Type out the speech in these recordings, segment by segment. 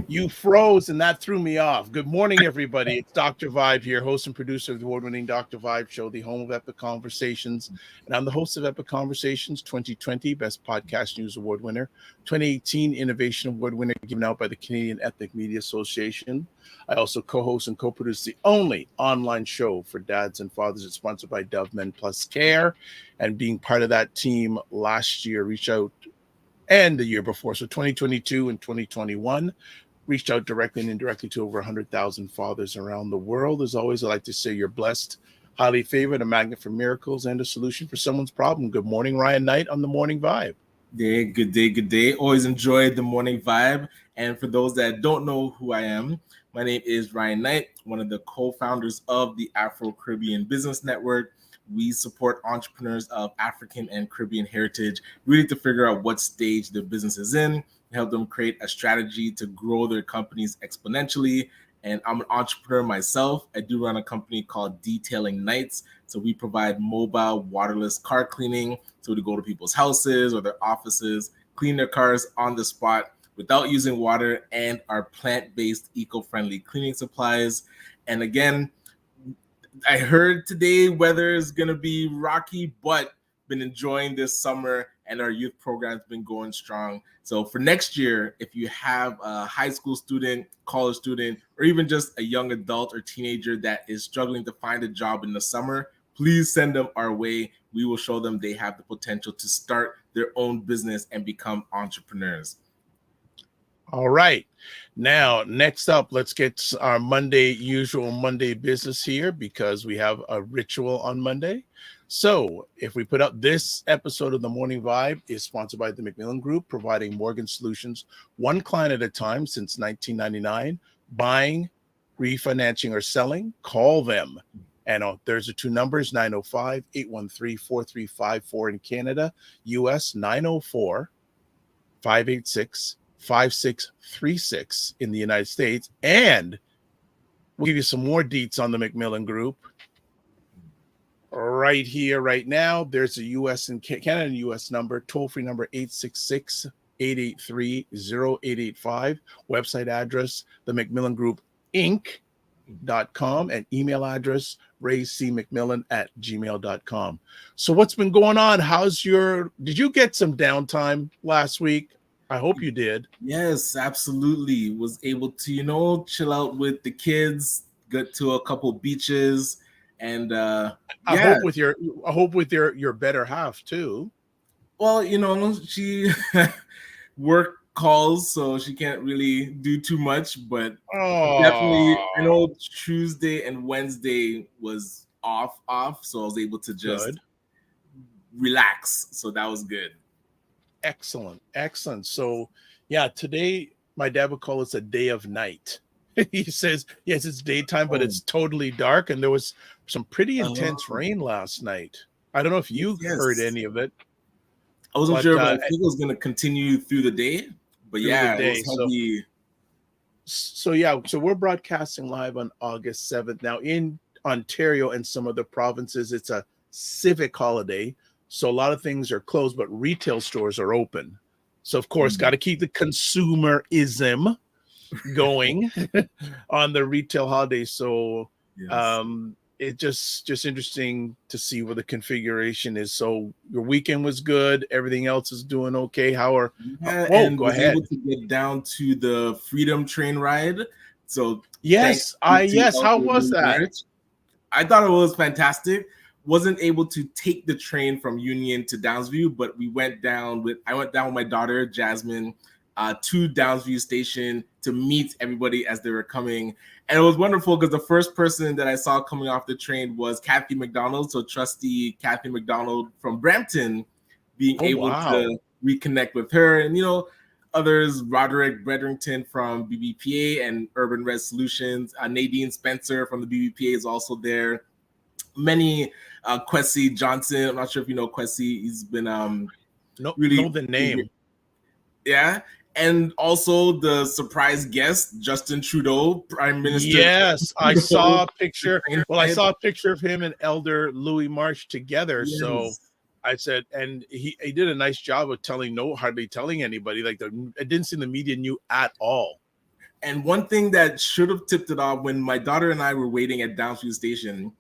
You froze, and that threw me off. Good morning, everybody. It's Dr. Vibe here, host and producer of the award-winning Dr. Vibe Show, the home of Epic Conversations. And I'm the host of Epic Conversations 2020 Best Podcast News Award winner, 2018 Innovation Award winner given out by the Canadian Ethnic Media Association. I also co-host and co-produce the only online show for dads and fathers. It's sponsored by Dove Men Plus Care. And being part of that team last year, reached out, and the year before, so 2022 and 2021, reached out directly and indirectly to over 100,000 fathers around the world. As always, I like to say you're blessed, highly favored, a magnet for miracles, and a solution for someone's problem. Good morning, Ryan Knight on the Morning Vibe. Day, good day, good day. Always enjoyed the Morning Vibe. And for those that don't know who I am, my name is Ryan Knight, one of the co-founders of the Afro Caribbean Business Network. We support entrepreneurs of African and Caribbean heritage, really to figure out what stage their business is in, help them create a strategy to grow their companies exponentially. And I'm an entrepreneur myself. I do run a company called Detailing Nights. So we provide mobile waterless car cleaning. So we go to people's houses or their offices, clean their cars on the spot without using water, and our plant-based eco-friendly cleaning supplies. And again, I heard today weather is going to be rocky, but been enjoying this summer, and our youth program's been going strong. So for next year, if you have a high school student, college student, or even just a young adult or teenager that is struggling to find a job in the summer, please send them our way. We will show them they have the potential to start their own business and become entrepreneurs. All right. Now, next up, let's get our usual Monday business here, because we have a ritual on Monday. So if we put up this episode of the Morning Vibe is sponsored by the Macmillan Group, providing mortgage solutions one client at a time since 1999, buying, refinancing, or selling, call them. And there's the two numbers, 905-813-4354 in Canada, US 904-586-5636 in the United States. And we'll give you some more deets on the Macmillan Group right here, right now. There's a US and Canada and US number, toll-free number 866-883-0885. Website address, the Macmillan Group Inc.com, and email address, raycmcmillan@gmail.com. So what's been going on? Did you get some downtime last week? I hope you did. Yes, absolutely. Was able to, chill out with the kids, get to a couple beaches, and I hope with your better half too. Well, she work calls, so she can't really do too much, but definitely I know Tuesday and Wednesday was off, so I was able to just relax. So that was good. Excellent. So yeah, today my dad would call this a day of night. He says, yes, it's daytime, but it's totally dark. And there was some pretty intense rain last night. I don't know if you heard any of it. I wasn't sure, but I think it was going to continue through the day. But it was heavy. So we're broadcasting live on August 7th. Now in Ontario and some other provinces, it's a civic holiday. So a lot of things are closed, but retail stores are open. So of course, got to keep the consumerism going on the retail holiday. So it just interesting to see where the configuration is. So your weekend was good. Everything else is doing okay. Go ahead. Able to get down to the Freedom Train ride. So how was that? I thought it was fantastic. Wasn't able to take the train from Union to Downsview, but I went down with my daughter Jasmine, to Downsview Station to meet everybody as they were coming. And it was wonderful because the first person that I saw coming off the train was Kathy McDonald. So trustee Kathy McDonald from Brampton, being able to reconnect with her. And, others, Roderick Bredrington from BBPA and Urban Red Solutions. Nadine Spencer from the BBPA is also there. Many, Kwesi Johnson. I'm not sure if you know Kwesi. He's been really know the name. Yeah. And also the surprise guest, Justin Trudeau, Prime Minister. Yes, I saw a picture. Well, I saw a picture of him and Elder Louis Marsh together. Yes. So I said, and he did a nice job of hardly telling anybody. Like I didn't see the media knew at all. And one thing that should have tipped it off, when my daughter and I were waiting at Downsview Station,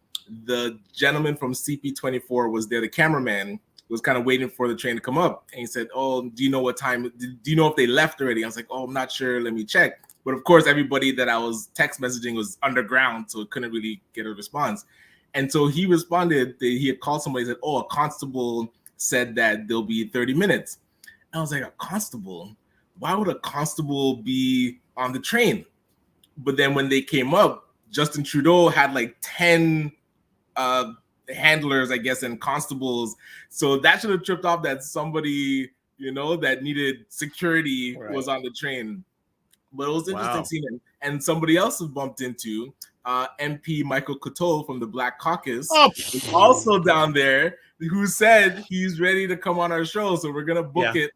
the gentleman from CP24 was there, the cameraman, was kind of waiting for the train to come up. And he said, "Oh, do you know what time? Do you know if they left already?" I was like, "Oh, I'm not sure. Let me check." But of course, everybody that I was text messaging was underground, so couldn't really get a response. And so he responded that he had called somebody, said, "Oh, a constable said that there'll be 30 minutes. And I was like, "A constable? Why would a constable be on the train?" But then when they came up, Justin Trudeau had like 10 handlers, I guess, and constables. So that should have tripped off that somebody, that needed security was on the train. But it was interesting seeing him. And somebody else who bumped into MP Michael Couteau from the Black Caucus is also down there, who said he's ready to come on our show. So we're going to book it.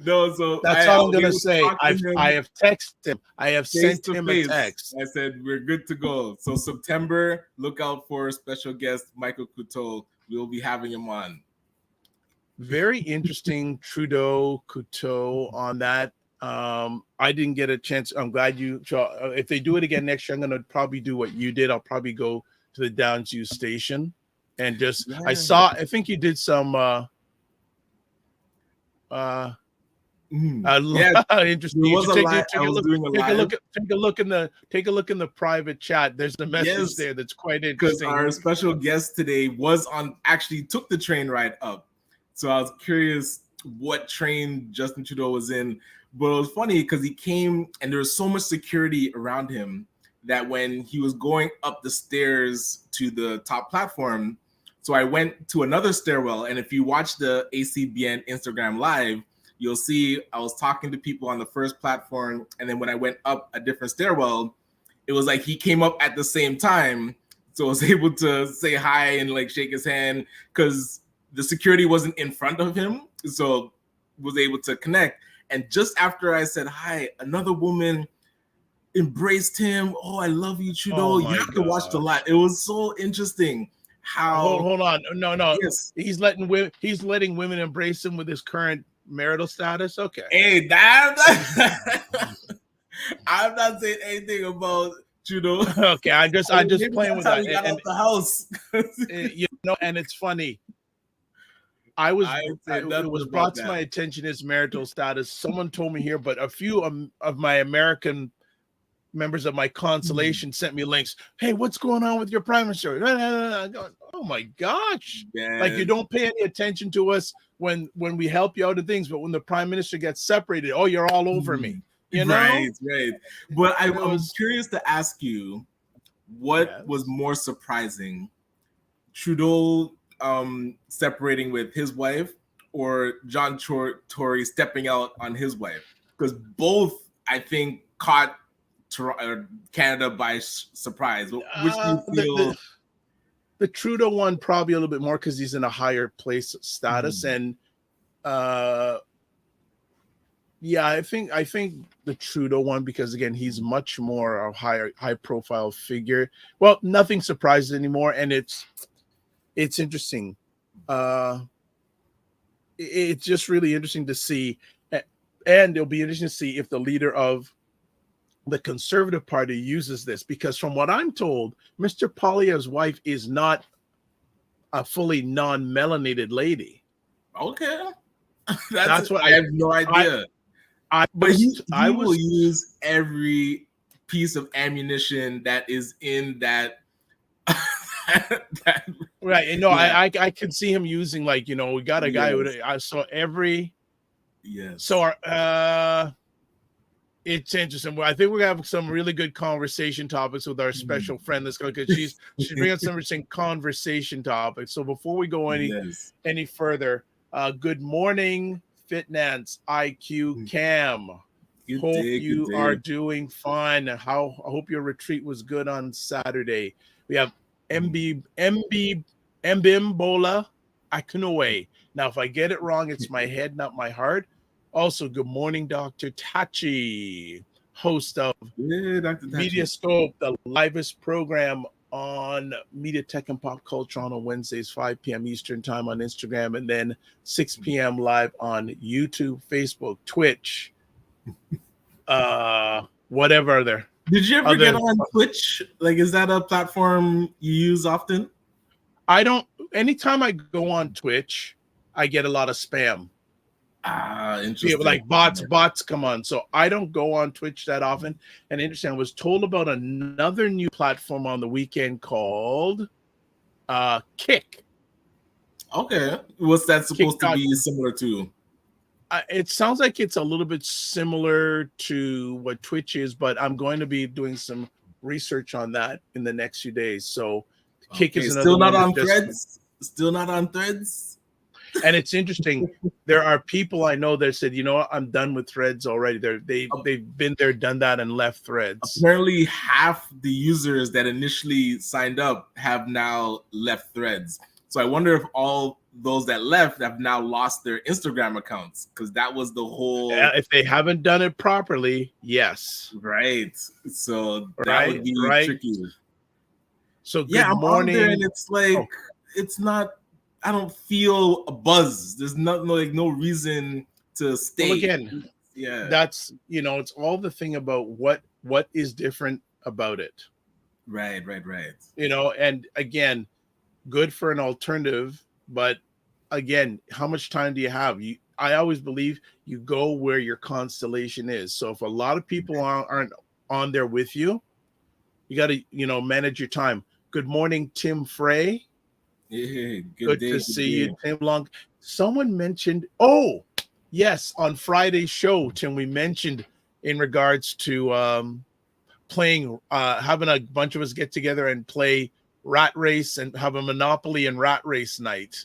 No, so that's all I'm gonna say. I have texted him. I have sent him a text. I said we're good to go. So September, look out for special guest Michael Couteau. We'll be having him on. Very interesting, Couteau on that. I didn't get a chance. I'm glad you. If they do it again next year, I'm gonna probably do what you did. I'll probably go to the Downsview Station and just. Yeah. I think you did some. Interesting. Take a look in the private chat. There's a message there that's quite interesting. Because our special guest today took the train ride up. So I was curious what train Justin Trudeau was in. But it was funny because he came and there was so much security around him that when he was going up the stairs to the top platform, so I went to another stairwell, and if you watch the ACBN Instagram Live, you'll see I was talking to people on the first platform, and then when I went up a different stairwell, it was like he came up at the same time, so I was able to say hi and like shake his hand because the security wasn't in front of him, so was able to connect. And just after I said hi, another woman embraced him. "Oh, I love you, Trudeau. You have to watch the live." It was so interesting. How hold on, no, yes. He's letting women embrace him with his current marital status. Okay, hey, I'm not saying anything about Trudeau. Okay, I'm just playing with that. Got out the house. And it's funny. It was brought to my attention his marital status. Someone told me here, but a few of my American members of my constellation sent me links. "Hey, what's going on with your prime minister?" Oh my gosh. Yeah. Like you don't pay any attention to us when we help you out of things, but when the prime minister gets separated, you're all over me. Right. But I was curious to ask you, what was more surprising? Trudeau separating with his wife or John Tory stepping out on his wife? Because both, I think, caught Canada by surprise. Which do you feel? The Trudeau one probably a little bit more because he's in a higher place status, and I think the Trudeau one because again he's much more a high profile figure. Well, nothing surprises anymore, and it's interesting. It's just really interesting to see, and it'll be interesting to see if the leader of the Conservative Party uses this, because from what I'm told, Mr. Poilievre's wife is not a fully non-melanated lady. Okay. That's what I have no idea. But he will use every piece of ammunition that is in that That- Right. And no, yeah. I can see him using, like, we got a guy Yes. who I saw every so Yes. our it's interesting. Well, I think we're gonna have some really good conversation topics with our special friend that's going, because she's bringing up some interesting conversation topics. So before we go Yes. any further, good morning, Fitnance IQ Cam. Good Hope day. Good you are day. doing fine. I hope your retreat was good on Saturday. We have Mbimbola Akunoe. Now, if I get it wrong, it's my head, not my heart. Also, good morning, Dr. Tachi, host of Yeah, Dr. Tachi. Mediascope, the livest program on media, tech, and pop culture on Wednesdays, 5 p.m. Eastern time on Instagram, and then 6 p.m. live on YouTube, Facebook, Twitch, whatever other. Did you ever get on Twitch? Like, is that a platform you use often? I don't. Anytime I go on Twitch, I get a lot of spam. Interesting. People like bots come on. So I don't go on Twitch that often. And interesting, I was told about another new platform on the weekend called Kick. Okay. What's that supposed to be Kick.com. similar to? It sounds like it's a little bit similar to what Twitch is, but I'm going to be doing some research on that in the next few days. So Kick is another still not one on Threads. Still not on Threads. And it's interesting. There are people I know that said, you know what, I'm done with Threads already. They've been there, done that, and left Threads. Apparently, half the users that initially signed up have now left Threads. So I wonder if all those that left have now lost their Instagram accounts, because that was the whole. If they haven't done it properly, yes. Right. So that would be tricky. So good morning. I'm on there and it's like it's not. I don't feel a buzz. There's no reason to stay. Well, again, that's it's all the thing about what is different about it. Right. And again, good for an alternative, but again, how much time do you have? I always believe you go where your constellation is. So if a lot of people aren't on there with you, you got to manage your time. Good morning, Tim Frey. Yeah, good day, to see you, Tim Long. Someone mentioned, yes, on Friday's show, Tim, we mentioned in regards to playing, having a bunch of us get together and play Rat Race and have a Monopoly and Rat Race night.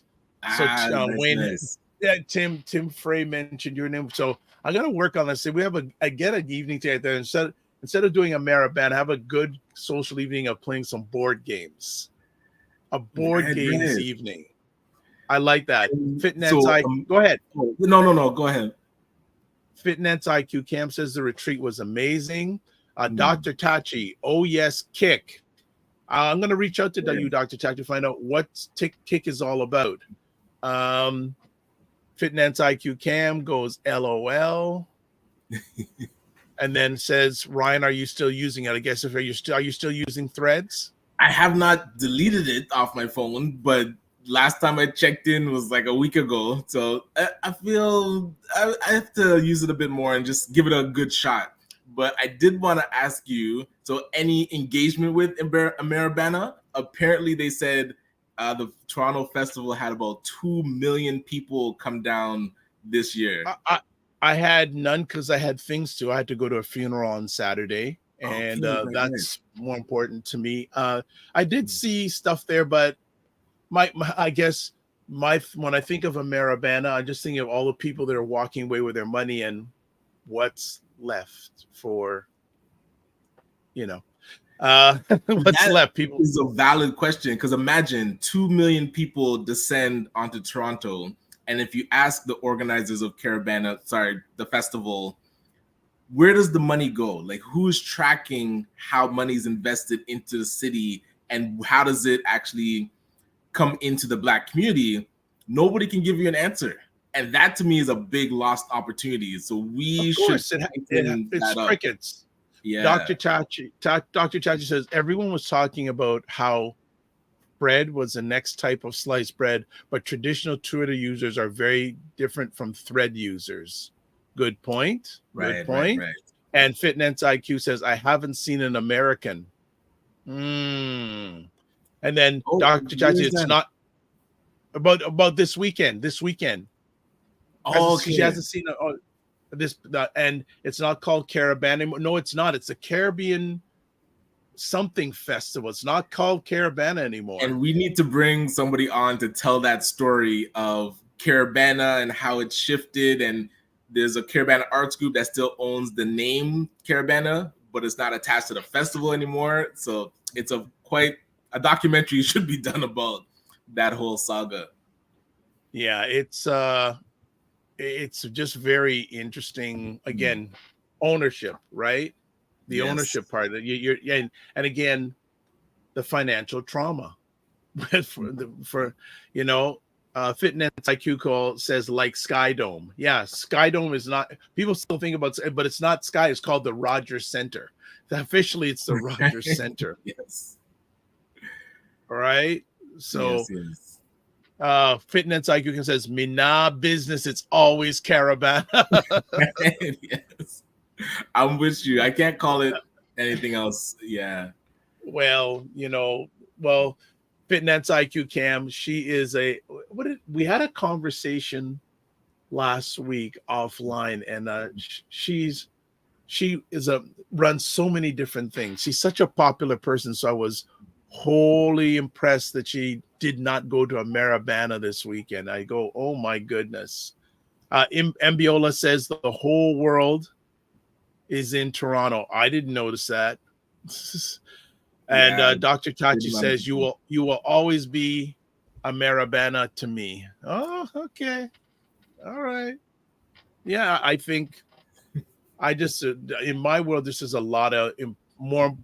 So nice. Yeah, Tim Frey mentioned your name. So I got to work on this. So we have I get an evening together instead of doing a Mariband, have a good social evening of playing some board games. A board games evening. I like that. Go ahead. No, go ahead. Fitness IQ Cam says the retreat was amazing. Dr. Tachi, oh yes, Kick. I'm going to reach out to you, Dr. Tachi, to find out what Kick is all about. Fitness IQ Cam goes LOL. And then says, Ryan, are you still using it? I guess are you still using Threads? I have not deleted it off my phone, but last time I checked in was like a week ago. So I feel I have to use it a bit more and just give it a good shot. But I did want to ask you, so any engagement with Ameribana? Apparently they said the Toronto Festival had about 2 million people come down this year. I had none because I had things to. I had to go to a funeral on Saturday. And that's more important to me. I did see stuff there, but I guess when I think of Ameribana, I just think of all the people that are walking away with their money and what's left for, what's left. People is a valid question, because imagine 2 million people descend onto Toronto, and if you ask the organizers of the festival, where does the money go? Like, who's tracking how money's invested into the city, and how does it actually come into the Black community? Nobody can give you an answer. And that to me is a big lost opportunity. So we should it's crickets. Yeah. Dr. Chachi says everyone was talking about how bread was the next type of sliced bread, but traditional Twitter users are very different from thread users. Good point. Good point. Right. And Fitness IQ says, I haven't seen an American. And then Oh, Dr. where Chachi, is it's that? not about this weekend. This weekend. Oh, She okay. hasn't seen and it's not called Caribbean anymore. No, it's not. It's a Caribbean something festival. It's not called Caribbean anymore. And we need to bring somebody on to tell that story of Caribana and how it shifted. And there's a Caribana arts group that still owns the name Caribana, but it's not attached to the festival anymore. So it's quite a documentary should be done about that whole saga. Yeah, it's just very interesting. Again, ownership, right? The Yes. ownership part that you're and again, the financial trauma for Fitness IQ call says like Sky Dome. Yeah, Sky Dome is not, people still think about, but it's not Sky, it's called the Rogers Center. Officially it's the Rogers Center. Yes. All right. So Yes. Fitness IQ says Mina business, it's always Caravan. Yes. I'm with you. I can't call it anything else. Yeah. Well, Fitness IQ Cam, she is we had a conversation last week offline, and she runs so many different things. She's such a popular person, so I was wholly impressed that she did not go to a Maribana this weekend. I go, oh my goodness. Mbiola says the whole world is in Toronto. I didn't notice that. And Yeah. Dr. Tachi says you will always be a Maribana to me. Oh, okay. All right. Yeah, I think I just in my world, this is a lot of more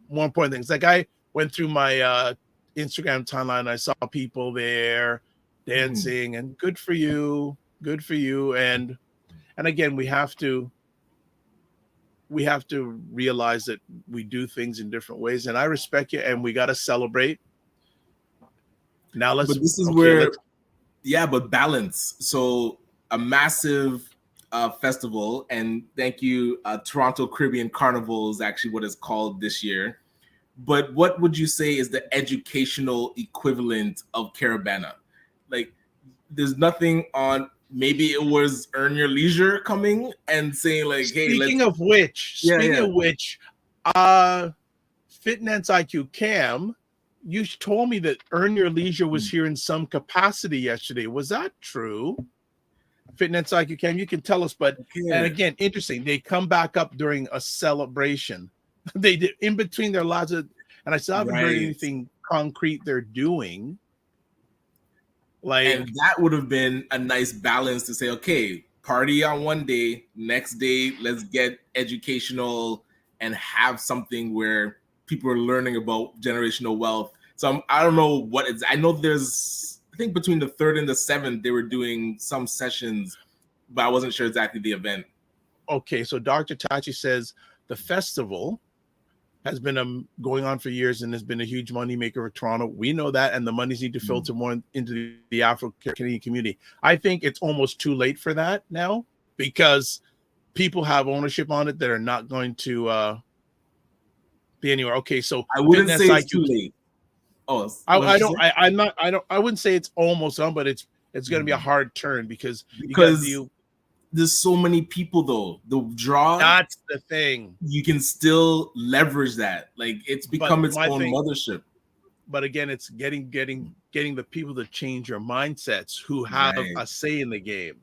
important things. Like I went through my Instagram timeline, and I saw people there dancing, and good for you. And again, we have to realize that we do things in different ways, and I respect you, and we got to celebrate. Now But this is but balance. So a massive festival, and thank you, Toronto Caribbean Carnival is actually what it's called this year. But what would you say is the educational equivalent of Caribana? Like, there's nothing on. Maybe it was Earn Your Leisure coming and saying like, "Hey, speaking of which, Fitness IQ Cam, you told me that Earn Your Leisure was here in some capacity yesterday. Was that true? Fitness IQ Cam, you can tell us. But and again, interesting. They come back up during a celebration. They did in between their lives, and I still haven't heard anything concrete they're doing. And that would have been a nice balance to say, okay, party on one day, next day, let's get educational and have something where people are learning about generational wealth. So I don't know what it's, I know I think between the 3rd and the 7th, they were doing some sessions, but I wasn't sure exactly the event. Okay, so Dr. Tachi says the festival has been going on for years and has been a huge moneymaker for Toronto. We know that, and the monies need to filter more into the Afro Canadian community. I think it's almost too late for that now, because people have ownership on it that are not going to be anywhere. Okay, so I wouldn't say it's too late. Oh, I wouldn't say it's almost on, but it's going to be a hard turn because there's so many people though. The draw, that's the thing. You can still leverage that. Like, it's become its own mothership. But again, it's getting the people to change your mindsets who have a say in the game.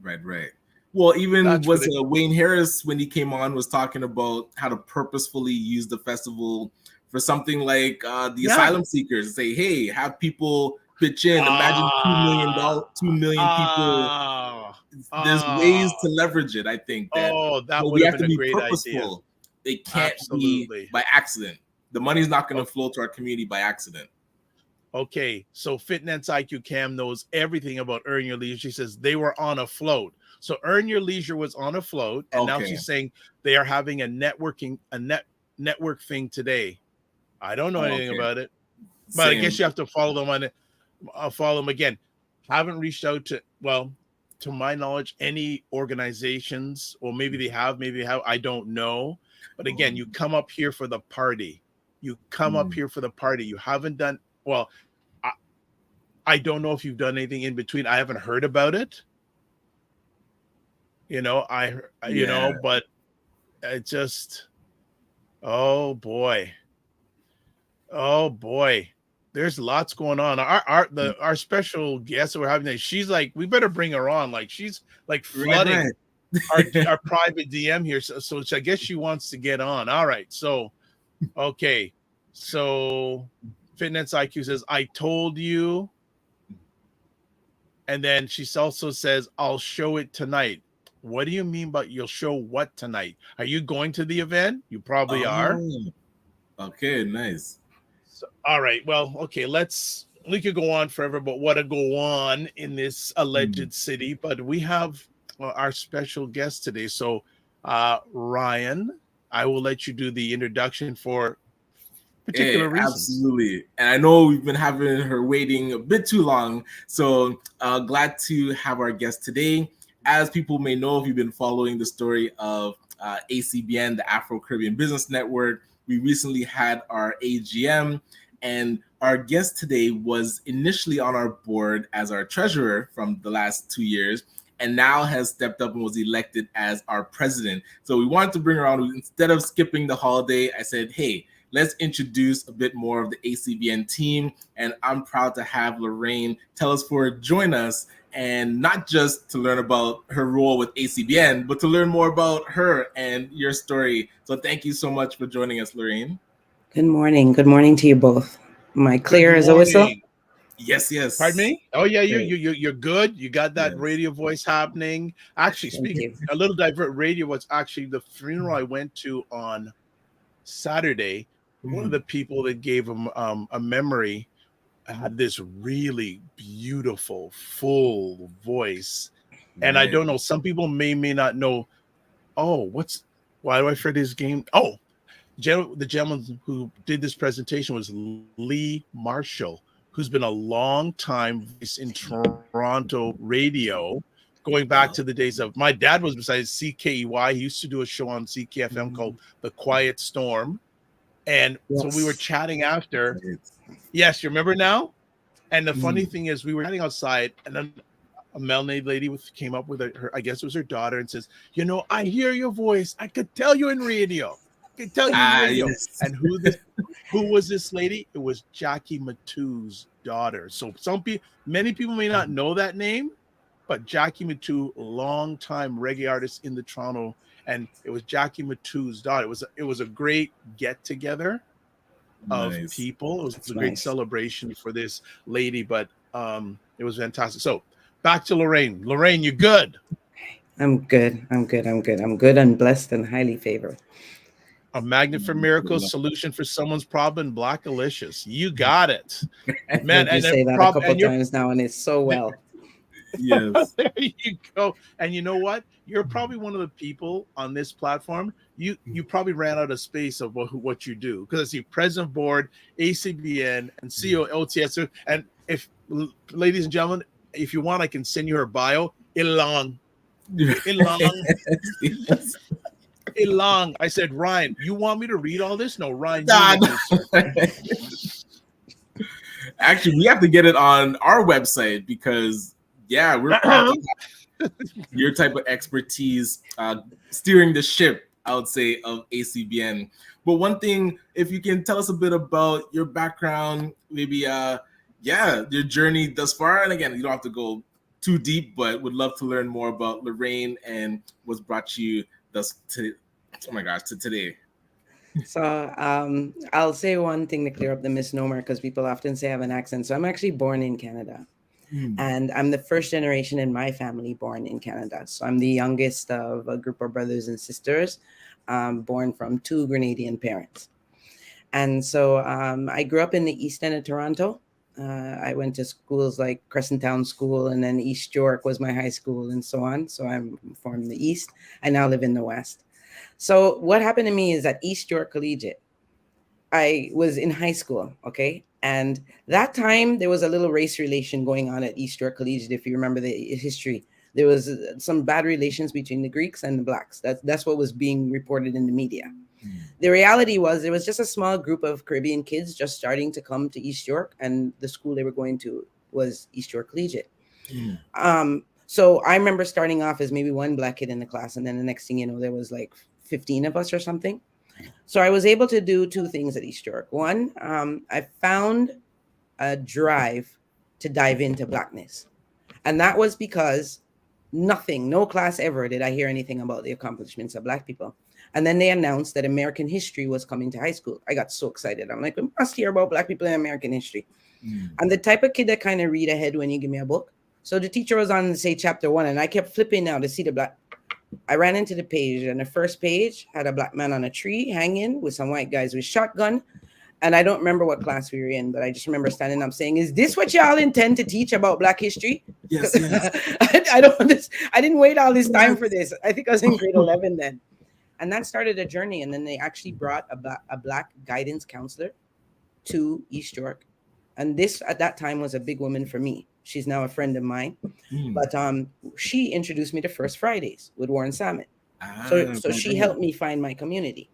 Right. Well, even Wayne Harris, when he came on, was talking about how to purposefully use the festival for something like the asylum seekers. Say, hey, have people pitch in. Imagine 2 million people. There's ways to leverage it. I think that would have been a great idea. It can't be by accident. The money's not going to flow to our community by accident. Okay, so Fitness IQ Cam knows everything about Earn Your Leisure. She says they were on a float. So Earn Your Leisure was on a float, and now she's saying they are having a network thing today. I don't know anything about it, but I guess you have to follow them on it. I'll follow them again. Haven't reached out to my knowledge, any organizations, or maybe they have, I don't know. But again, you come up here for the party. You come up here for the party. You haven't done well. I don't know if you've done anything in between. I haven't heard about it. But it just, oh boy. Oh boy. There's lots going on. Our special guest that we're having today, she's like, we better bring her on. Like she's like flooding our private DM here. So I guess she wants to get on. All right. So okay. So Fitness IQ says, I told you. And then she also says, I'll show it tonight. What do you mean by you'll show what tonight? Are you going to the event? You probably are. Okay, nice. So, all right. Well, okay, we could go on forever, but what to go on in this alleged city. But we have our special guest today. So Ryan, I will let you do the introduction for particular reasons. Absolutely. And I know we've been having her waiting a bit too long. So glad to have our guest today. As people may know, if you've been following the story of ACBN, the Afro Caribbean Business Network, we recently had our AGM, and our guest today was initially on our board as our treasurer from the last 2 years, and now has stepped up and was elected as our president. So we wanted to bring her on. Instead of skipping the holiday, I said, hey, let's introduce a bit more of the ACBN team. And I'm proud to have Lorraine Telesford join us, and not just to learn about her role with ACBN, but to learn more about her and your story. So thank you so much for joining us, Lorraine. Good morning. Good morning to you both. Am I clear as a whistle? Yes. Pardon me? Oh yeah, you're good. You got that radio voice happening. Actually, speaking a little divert, radio was actually the funeral I went to on Saturday. One of the people that gave him a memory had this really beautiful, full voice. And I don't know, some people may not know, why do I forget his game? Oh, the gentleman who did this presentation was Lee Marshall, who's been a long time voice in Toronto radio, going back to the days of, my dad was besides CKEY. He used to do a show on CKFM called The Quiet Storm. And so we were chatting after. Yes, you remember now? And the funny thing is, we were chatting outside, and then a melanated lady came up with her, I guess it was her daughter, and says, I hear your voice. I could tell you in radio. I could tell you in radio. Yes. And who was this lady? It was Jackie Matou's daughter. So many people may not know that name, but Jackie Matou, long-time reggae artist in the Toronto, and it was Jackie Matou's daughter. It was a great get-together of people. It was a great celebration for this lady, but it was fantastic. So back to Lorraine. Lorraine, you good? I'm good. I'm good and blessed and highly favored. A magnet for miracles, solution for someone's problem, Black Alicious. You got it. Man, you say that a couple times now, and it's so well. Yes. There you go. And you know what? You're probably one of the people on this platform. You probably ran out of space of what you do, because I see president of board, ACBN, and CEO LTS. And if, ladies and gentlemen, if you want, I can send you her bio. Ilong. I said, Ryan, you want me to read all this? No, Ryan. Actually, we have to get it on our website, because we're proud to have your type of expertise steering the ship, I would say, of ACBN. But one thing, if you can tell us a bit about your background, maybe your journey thus far. And again, you don't have to go too deep, but would love to learn more about Lorraine and what's brought you to today. So I'll say one thing to clear up the misnomer, because people often say I have an accent. So I'm actually born in Canada. And I'm the first generation in my family born in Canada. So I'm the youngest of a group of brothers and sisters born from 2 Grenadian parents. And so I grew up in the East End of Toronto. I went to schools like Crescent Town School, and then East York was my high school, and so on. So I'm from the East. I now live in the West. So what happened to me is at East York Collegiate, I was in high school, okay? And that time, there was a little race relation going on at East York Collegiate, if you remember the history. There was some bad relations between the Greeks and the Blacks. That's what was being reported in the media. The reality was there was just a small group of Caribbean kids just starting to come to East York, and the school they were going to was East York Collegiate. So I remember starting off as maybe one black kid in the class, and then the next thing you know, there was like 15 of us or something. So I was able to do two things at East York. One, I found a drive to dive into Blackness. And that was because no class ever did I hear anything about the accomplishments of Black people. And then they announced that American history was coming to high school. I got so excited. I'm like, we must hear about Black people in American history. I'm the type of kid that kind of read ahead when you give me a book. So the teacher was on, say, chapter 1, and I kept flipping now to see the Black. I ran into the page, and the first page had a Black man on a tree hanging with some white guys with shotgun. And I don't remember what class we were in, but I just remember standing up saying, "Is this what y'all intend to teach about Black history?" Yes. I didn't wait all this time for this. I think I was in grade 11 then. And that started a journey. And then they actually brought a Black guidance counselor to East York. And this at that time was a big woman for me. She's now a friend of mine. But she introduced me to First Fridays with Warren Salmon. So she helped me find my community.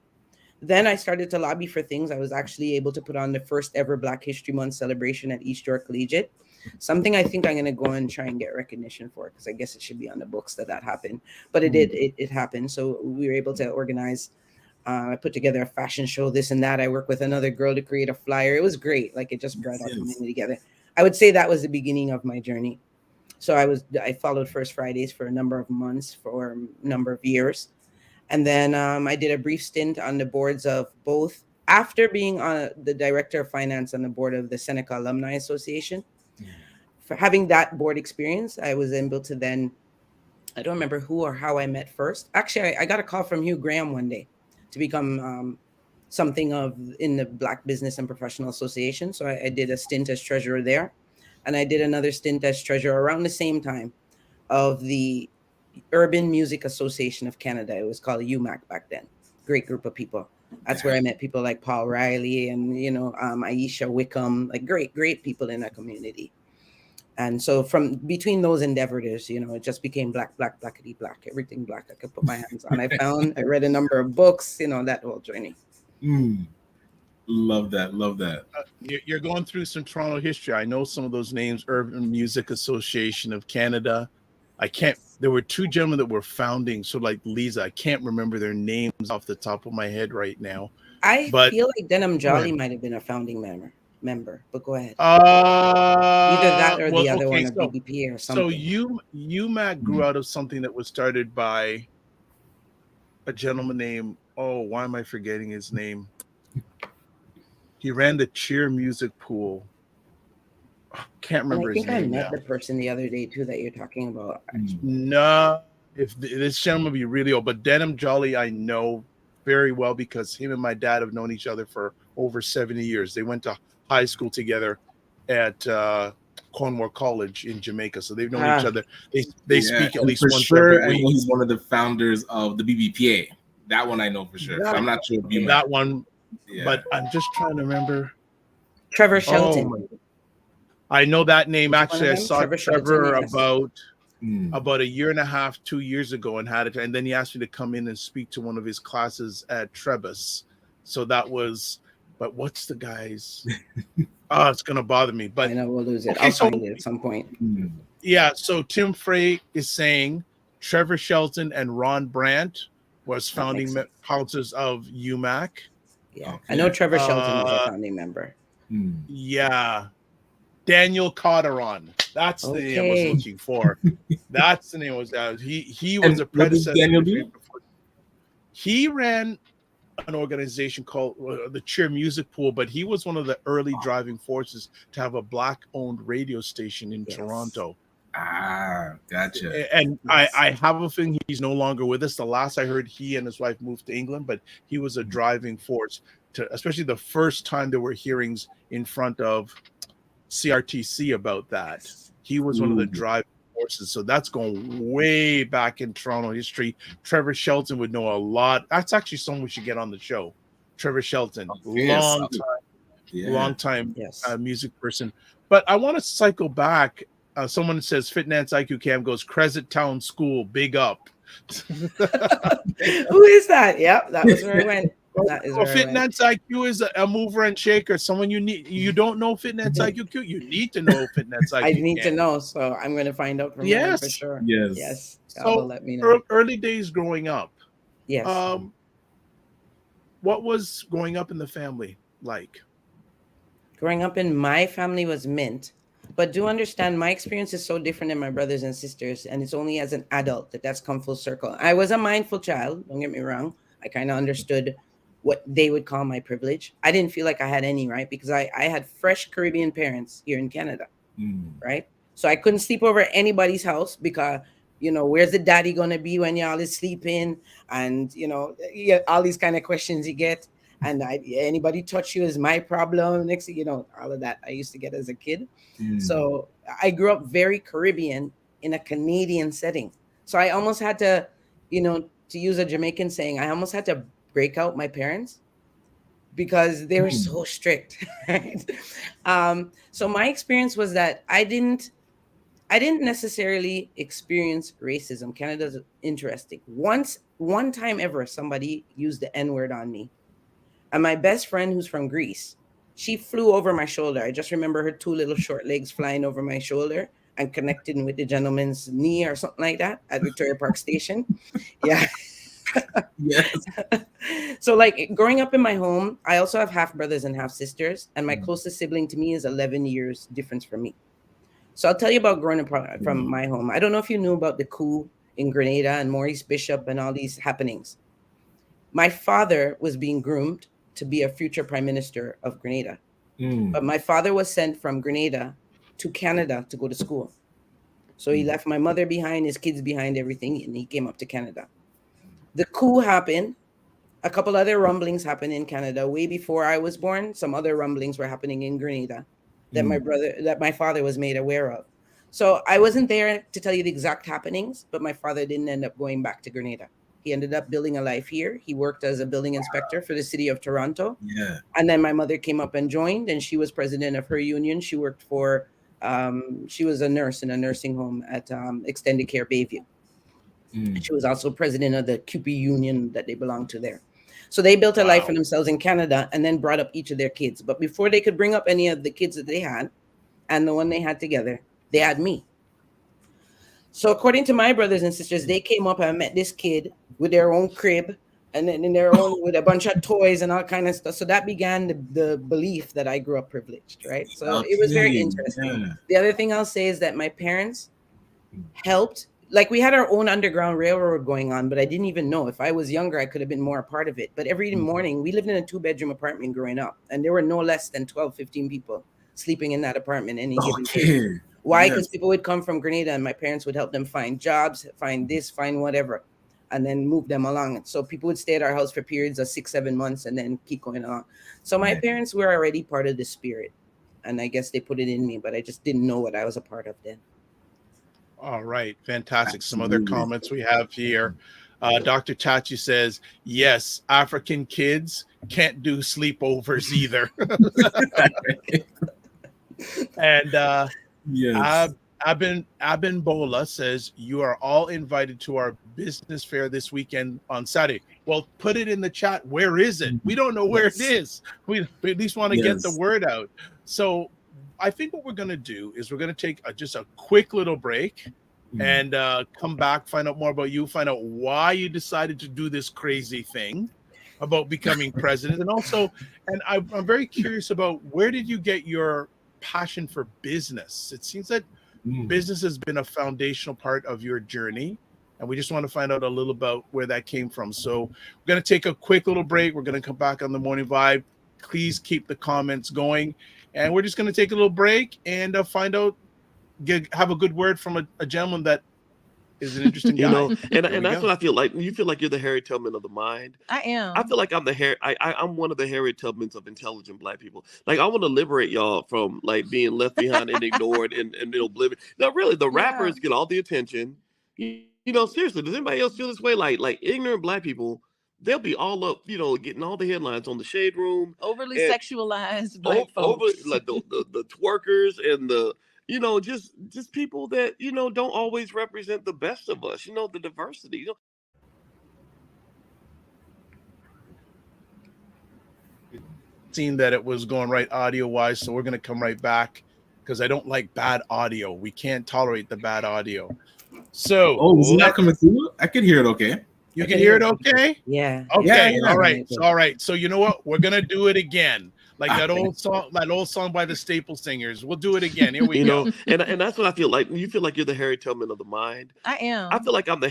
Then I started to lobby for things. I was actually able to put on the first ever Black History Month celebration at East York Collegiate. Something I think I'm going to go and try and get recognition for, because I guess it should be on the books that happened. But it did. It happened. So we were able to organize. I put together a fashion show, this and that. I worked with another girl to create a flyer. It was great. Like, it just brought our community together. I would say that was the beginning of my journey. So I followed First Fridays for a number of months, for a number of years. And then I did a brief stint on the boards of both, after being the director of finance on the board of the Seneca Alumni Association. For having that board experience, I was able to then, I don't remember who or how I met first. Actually, I got a call from Hugh Graham one day to become something in the Black Business and Professional Association. So I did a stint as treasurer there. And I did another stint as treasurer around the same time of the Urban Music Association of Canada. It was called UMAC back then. Great group of people. That's where I met people like Paul Riley and, Aisha Wickham, like great people in our community. And so from between those endeavors, it just became blackity black, everything Black I could put my hands on. I read a number of books, that whole journey. Love that. You're going through some Toronto history. I know some of those names: Urban Music Association of Canada. There were two gentlemen that were founding, so like Lisa, I can't remember their names off the top of my head right now. I feel like Denham Jolly might have been a founding member, but go ahead. Either that or the other one, or BBP or something. So UMAC grew out of something that was started by a gentleman named, why am I forgetting his name? He ran the cheer music pool. Can't remember his name. I think I met the person the other day too that you're talking about. No, if this gentleman will be really old, but Denham Jolly I know very well because him and my dad have known each other for over 70 years. They went to high school together at Cornwall College in Jamaica, so they've known each other. They speak at least once every week. I know he's one of the founders of the BBPA. That one I know for sure. I'm not sure if that one, but I'm just trying to remember. Trevor Shelton. I know that name. Actually, I saw Trevor about a year and a half, 2 years ago, and had it. And then he asked me to come in and speak to one of his classes at Trebus. So that was. But what's the guy's? It's gonna bother me. But I know we'll lose it. I'll find it at some point. Yeah. So Tim Frey is saying Trevor Shelton and Ron Brandt was founding founders of UMAC. Yeah, I know Trevor Shelton was a founding member. Yeah. Daniel Cotteron. That's the name I was looking for. That's the name was he was a predecessor. Daniel do? He ran an organization called the Cheer Music Pool, but he was one of the early driving forces to have a Black-owned radio station in Toronto. Gotcha. And I have a feeling he's no longer with us. The last I heard, he and his wife moved to England, but he was a driving force to, especially the first time there were hearings in front of CRTC about that. He was one of the driving forces. So that's going way back in Toronto history. Trevor Shelton would know a lot. That's actually someone we should get on the show. Trevor Shelton, long time music person. But I want to cycle back. Someone says Fitnance IQ Cam goes Crescent Town School, big up. Who is that? Yep, that was where I went. That is Well, where I went. Fitness IQ is a mover and shaker. Someone you don't know Fitness IQ. You need to know Fitness I IQ. need to know, so I'm going to find out from Ryan for Yes. sure. Yes. Yes, God will So let me know. early days growing up. Yes. What was growing up in the family like? Growing up in my family was mint, but do understand my experience is so different than my brothers and sisters, and it's only as an adult that that's come full circle. I was a mindful child, don't get me wrong. I kind of understood what they would call my privilege. I didn't feel like I had any, right? Because I had fresh Caribbean parents here in Canada, right? So I couldn't sleep over at anybody's house because, where's the daddy going to be when y'all is sleeping? And, yeah, all these kind of questions you get. And anybody touch you is my problem. Next thing you know, all of that I used to get as a kid. So I grew up very Caribbean in a Canadian setting. So I almost had to, to use a Jamaican saying, I almost had to break out my parents because they were so strict. Right? So my experience was that I didn't necessarily experience racism. Canada's interesting. One time ever, somebody used the N-word on me. And my best friend, who's from Greece, she flew over my shoulder. I just remember her two little short legs flying over my shoulder and connecting with the gentleman's knee or something like that at Victoria Park Station. Yeah. Yes. So, like, growing up in my home, I also have half brothers and half sisters. And my closest sibling to me is 11 years difference from me. So I'll tell you about growing up from my home. I don't know if you knew about the coup in Grenada and Maurice Bishop and all these happenings. My father was being groomed to be a future prime minister of Grenada. But my father was sent from Grenada to Canada to go to school. So he left my mother behind, his kids behind, everything, and he came up to Canada. The coup happened. A couple other rumblings happened in Canada way before I was born. Some other rumblings were happening in Grenada that my father was made aware of. So I wasn't there to tell you the exact happenings, but my father didn't end up going back to Grenada. He ended up building a life here. He worked as a building inspector for the city of Toronto. Yeah. And then my mother came up and joined, and she was president of her union. She worked for, she was a nurse in a nursing home at Extended Care Bayview. And she was also president of the QP union that they belonged to there. So they built a life for themselves in Canada and then brought up each of their kids. But before they could bring up any of the kids that they had and the one they had together, they had me. So according to my brothers and sisters, they came up and met this kid with their own crib and then in their own with a bunch of toys and all kind of stuff. So that began the belief that I grew up privileged, right? So it was very interesting. Yeah. The other thing I'll say is that my parents helped. Like, we had our own underground railroad going on, but I didn't even know. If I was younger, I could have been more a part of it. But every morning, we lived in a 2-bedroom apartment growing up, and there were no less than 12, 15 people sleeping in that apartment any given day. Why? Because people would come from Grenada, and my parents would help them find jobs, find this, find whatever, and then move them along. So people would stay at our house for periods of 6-7 months and then keep going on. So my parents were already part of the spirit, and I guess they put it in me, but I just didn't know what I was a part of then. All right, fantastic. Some other comments we have here. Dr. Chachi says, yes, African kids can't do sleepovers either. And yes. Abin Bola says, you are all invited to our business fair this weekend on Saturday. Well, put it in the chat. Where is it? We don't know where it is. We at least want to get the word out. So I think what we're going to do is we're going to take just a quick little break and come back, find out more about you, find out why you decided to do this crazy thing about becoming president. And I'm very curious about, where did you get your passion for business? It seems that business has been a foundational part of your journey, and we just want to find out a little about where that came from. So we're going to take a quick little break. We're going to come back on the Morning Vibe. Please keep the comments going. And we're just going to take a little break and find out, have a good word from a gentleman that is an interesting guy. And that's what I feel like. You feel like you're the Harriet Tubman of the mind. I am. I feel like I'm I'm one of the Harriet Tubmans of intelligent Black people. Like, I want to liberate y'all from like being left behind and ignored and oblivion. No, really, the rappers get all the attention. You know, seriously, does anybody else feel this way? Like ignorant Black people, they'll be all up, getting all the headlines on the Shade Room. Overly sexualized Black folks. Like the twerkers and the just people that don't always represent the best of us. The diversity. seen that it was going right audio wise, so we're going to come right back because I don't like bad audio. We can't tolerate the bad audio. So, Oh, is it not coming through? I could hear it okay. You can hear it okay? Yeah. Okay. Yeah. All right. All right. So you know what? We're gonna do it again. Like that old song by the Staple Singers. We'll do it again. Here we go. And that's what I feel like. You feel like you're the Harriet Tubman of the mind. I am. I feel like I'm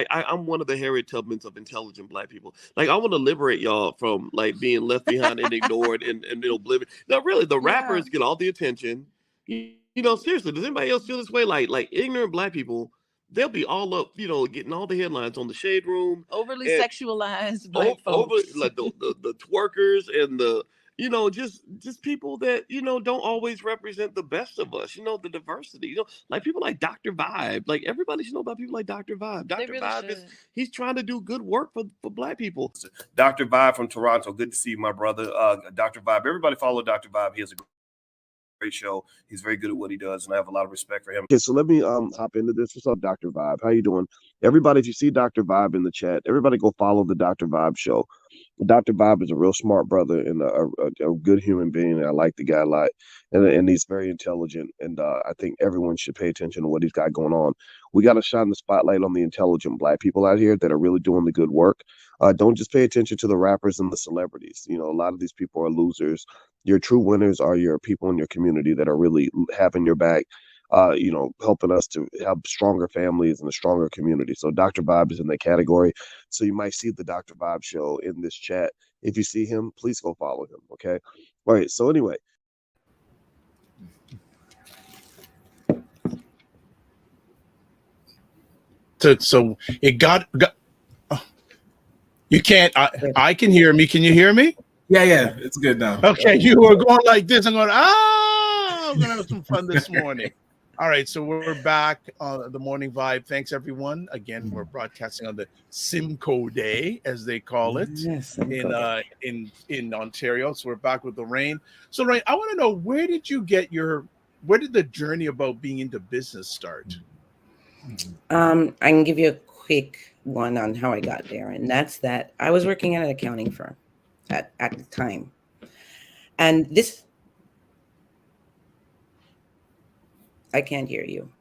I'm one of the Harriet Tubmans of intelligent Black people. Like I want to liberate y'all from like being left behind and ignored and oblivion. No, really, the rappers get all the attention. Seriously, does anybody else feel this way? Like ignorant Black people, they'll be all up, getting all the headlines on the Shade Room. Overly sexualized Black folks. Like the twerkers and the just people that don't always represent the best of us. The diversity. Like people like Dr. Vibe. Like everybody should know about people like Dr. Vibe. Dr. Vibe he's trying to do good work for Black people. Dr. Vibe from Toronto. Good to see you, my brother. Dr. Vibe. Everybody follow Dr. Vibe. He has a great show. He's very good at what he does, and I have a lot of respect for him. Okay, so let me hop into this. What's up, Dr. Vibe? How you doing? Everybody, if you see Dr. Vibe in the chat, everybody go follow the Dr. Vibe show. Dr. Vibe is a real smart brother and a good human being. I like the guy a lot, and he's very intelligent. And I think everyone should pay attention to what he's got going on. We got to shine the spotlight on the intelligent Black people out here that are really doing the good work. Don't just pay attention to the rappers and the celebrities. A lot of these people are losers. Your true winners are your people in your community that are really having your back. Helping us to have stronger families and a stronger community. So Dr. Vibe is in that category. So you might see the Dr. Vibe show in this chat. If you see him, please go follow him. Okay. All right. So anyway. So it got you can't, I can hear me. Can you hear me? Yeah. It's good now. Okay. You were going like this. I'm going, I'm going to have some fun this morning. All right, so we're back on the Morning Vibe. Thanks, everyone. Again, we're broadcasting on the Simcoe Day, as they call it, in Ontario. So we're back with Lorraine. So, Lorraine, I want to know, where did the journey about being into business start? I can give you a quick one on how I got there, and that's that I was working at an accounting firm at the time, and this. I can't hear you.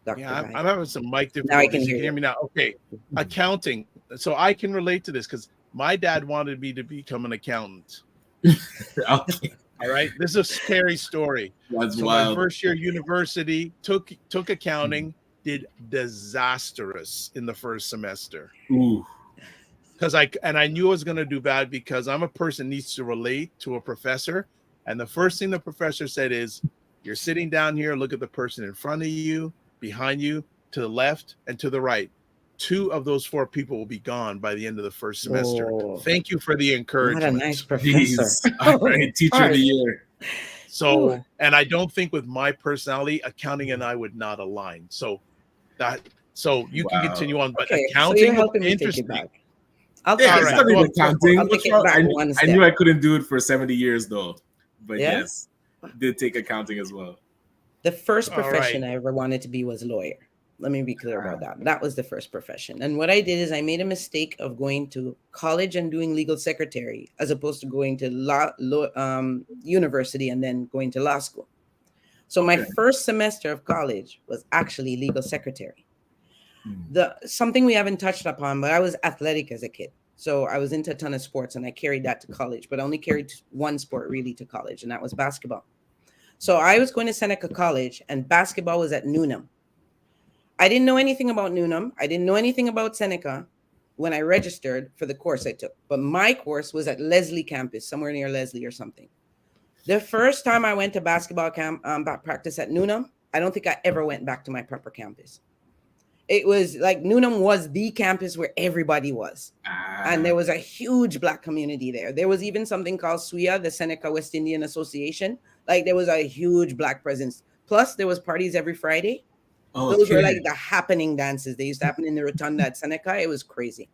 Dr. Yeah, I'm having some mic difficulties. Now I can hear me now. Okay, accounting. So I can relate to this because my dad wanted me to become an accountant. Okay. All right, this is a scary story. That's wild. My first year university took accounting, did disastrous in the first semester. Ooh. Because I knew I was going to do bad because I'm a person who needs to relate to a professor, and the first thing the professor said is, you're sitting down here, look at the person in front of you, behind you, to the left, and to the right. 2 of those 4 people will be gone by the end of the first semester. Oh. Thank you for the encouragement. What a nice professor. All right, teacher of the year. So, and I don't think with my personality, accounting and I would not align. So you can continue on, but accounting, so you're helping me take it back. I'll take it back. Accounting. I'll take it back one step. I knew I couldn't do it for 70 years though, but Yeah? yes. Did take accounting as well. The first profession I ever wanted to be was lawyer. Let me be clear about that. That was the first profession. And what I did is I made a mistake of going to college and doing legal secretary as opposed to going to university and then going to law school. So my first semester of college was actually legal secretary. Something we haven't touched upon, but I was athletic as a kid. So I was into a ton of sports and I carried that to college, but I only carried one sport really to college, and that was basketball. So I was going to Seneca College and basketball was at Newnham. I didn't know anything about Newnham. I didn't know anything about Seneca when I registered for the course I took, but my course was at Leslie campus, somewhere near Leslie or something. The first time I went to basketball camp, practice at Newnham, I don't think I ever went back to my proper campus. It was like Newnham was the campus where everybody was. And there was a huge Black community there. There was even something called SWIA, the Seneca West Indian Association. Like there was a huge Black presence. Plus there was parties every Friday. Those were like the happening dances. They used to happen in the rotunda at Seneca. It was crazy.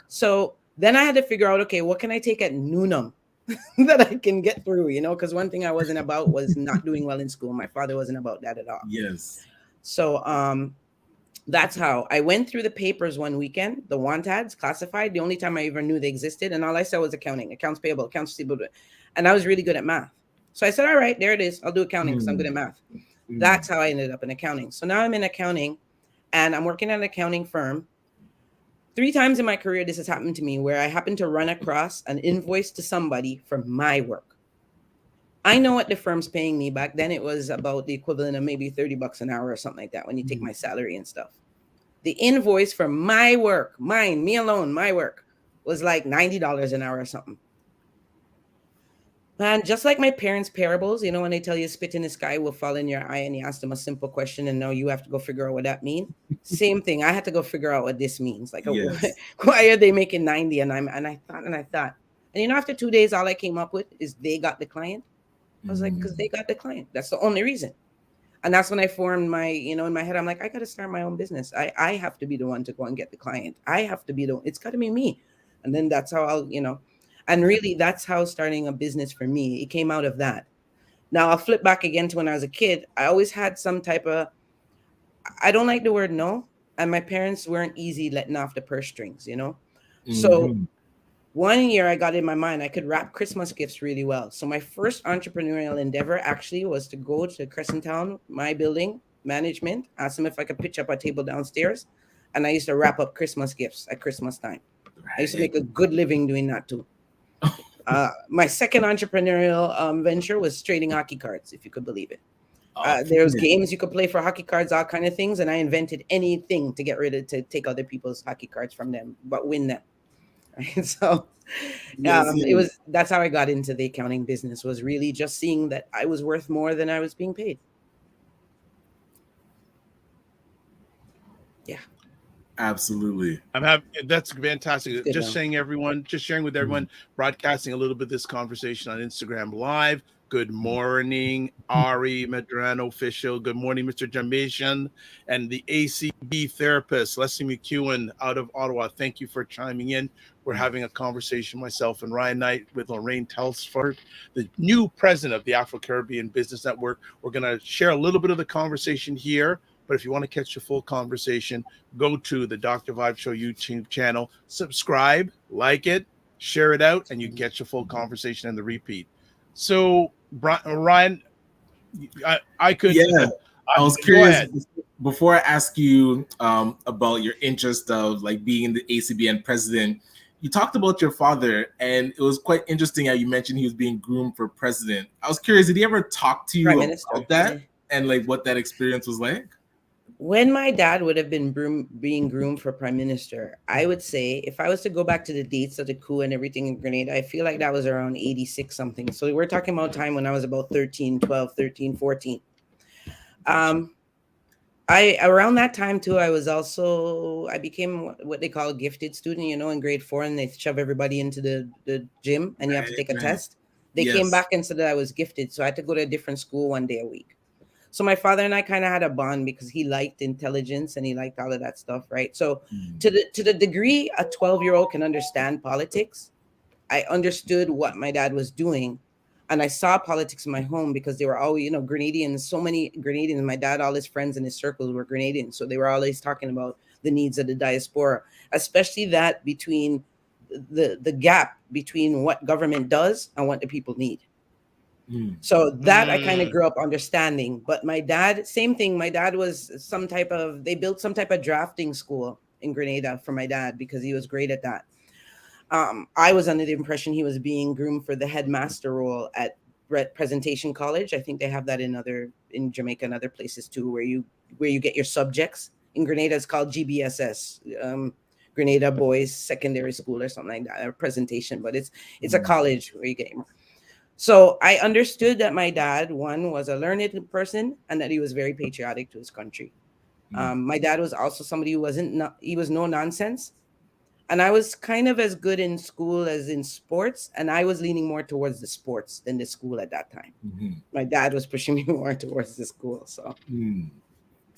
So then I had to figure out, okay, what can I take at Newnham that I can get through, because one thing I wasn't about was not doing well in school. My father wasn't about that at all. Yes. So That's how I went through the papers one weekend, the want ads classified, the only time I ever knew they existed. And all I said was accounting, accounts payable, accounts receivable. And I was really good at math. So I said, all right, there it is. I'll do accounting because I'm good at math. That's how I ended up in accounting. So now I'm in accounting and I'm working at an accounting firm. 3 times in my career, this has happened to me where I happen to run across an invoice to somebody for my work. I know what the firm's paying me. Back then, it was about the equivalent of maybe $30 an hour or something like that when you take my salary and stuff. The invoice for my work, mine, me alone, my work, was like $90 an hour or something. Man, just like my parents' parables, you know, when they tell you spit in the sky will fall in your eye and you ask them a simple question and now you have to go figure out what that means. Same thing. I had to go figure out what this means. Like, why are they making 90? And I thought. And you know, after 2 days, all I came up with is they got the client. I was like, because they got the client. That's the only reason. And that's when I formed my, you know, in my head, I'm like, I got to start my own business. I have to be the one to go and get the client. I have to be it's got to be me. And then that's how I'll, you know, and really that's how starting a business for me, it came out of that. Now I'll flip back again to when I was a kid. I always had some type of, I don't like the word no. And my parents weren't easy letting off the purse strings, you know? So one year I got in my mind, I could wrap Christmas gifts really well. So my first entrepreneurial endeavor actually was to go to Crescent Town, my building management, ask them if I could pitch up a table downstairs. And I used to wrap up Christmas gifts at Christmas time. I used to make a good living doing that too. My second entrepreneurial venture was trading hockey cards, if you could believe it. There was games you could play for hockey cards, all kind of things. And I invented anything to get rid of, to take other people's hockey cards from them, but win them. Right? So that's how I got into the accounting business, was really just seeing that I was worth more than I was being paid. Yeah. Absolutely. That's fantastic. Good Just now. sharing with everyone, broadcasting a little bit of this conversation on Instagram Live. Good morning, Ari Medrano official. Good morning, Mr. Jamation, and the ACB therapist, Leslie McEwen out of Ottawa. Thank you for chiming in. We're having a conversation, myself and Ryan Knight, with Lorraine Telesford, the new president of the Afro Caribbean Business Network. We're going to share a little bit of the conversation here. But if you want to catch the full conversation, go to the Dr. Vibe Show YouTube channel, subscribe, like it, share it out, and you can catch the full conversation and the repeat. So, Ryan, I could. Yeah, I was curious. Before I ask you about your interest of like being the ACBN president, you talked about your father, and it was quite interesting how you mentioned he was being groomed for president. I was curious, did he ever talk to you about that and like what that experience was like? When my dad would have been being groomed for prime minister, I would say, if I was to go back to the dates of the coup and everything in Grenada, I feel like that was around 86 something. So we're talking about time when I was about 13, 14. Around that time too, I became what they call a gifted student, you know, in grade 4, and they shove everybody into the gym and you have to take a test. They came back and said that I was gifted. So I had to go to a different school one day a week. So my father and I kind of had a bond because he liked intelligence and he liked all of that stuff, right? So to the degree a 12-year-old can understand politics, I understood what my dad was doing. And I saw politics in my home because they were all, you know, Grenadians, so many Grenadians. My dad, all his friends in his circles were Grenadians. So they were always talking about the needs of the diaspora, especially that between the gap between what government does and what the people need. So that I kind of grew up understanding. But my dad, same thing. My dad was they built some type of drafting school in Grenada for my dad because he was great at that. I was under the impression he was being groomed for the headmaster role at Presentation College. I think they have that in Jamaica and other places too, where you get your subjects. In Grenada, it's called GBSS, Grenada Boys Secondary School or something like that, or presentation. But it's a college where you get your. So I understood that my dad, one, was a learned person and that he was very patriotic to his country. My dad was also somebody who he was no nonsense. And I was kind of as good in school as in sports. And I was leaning more towards the sports than the school at that time. My dad was pushing me more towards the school. So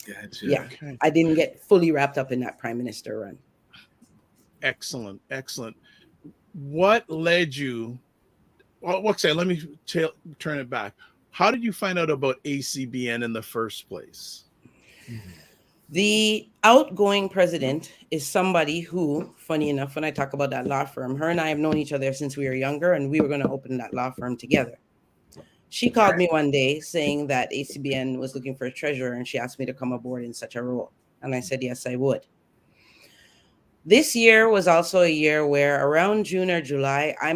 gotcha. Yeah, okay. I didn't get fully wrapped up in that prime minister run. Excellent. What led you? Well, let me turn it back. How did you find out about ACBN in the first place? The outgoing president is somebody who, funny enough, when I talk about that law firm, her and I have known each other since we were younger, and we were going to open that law firm together. She called me one day saying that ACBN was looking for a treasurer, and she asked me to come aboard in such a role. And I said, yes, I would. This year was also a year where around June or July, I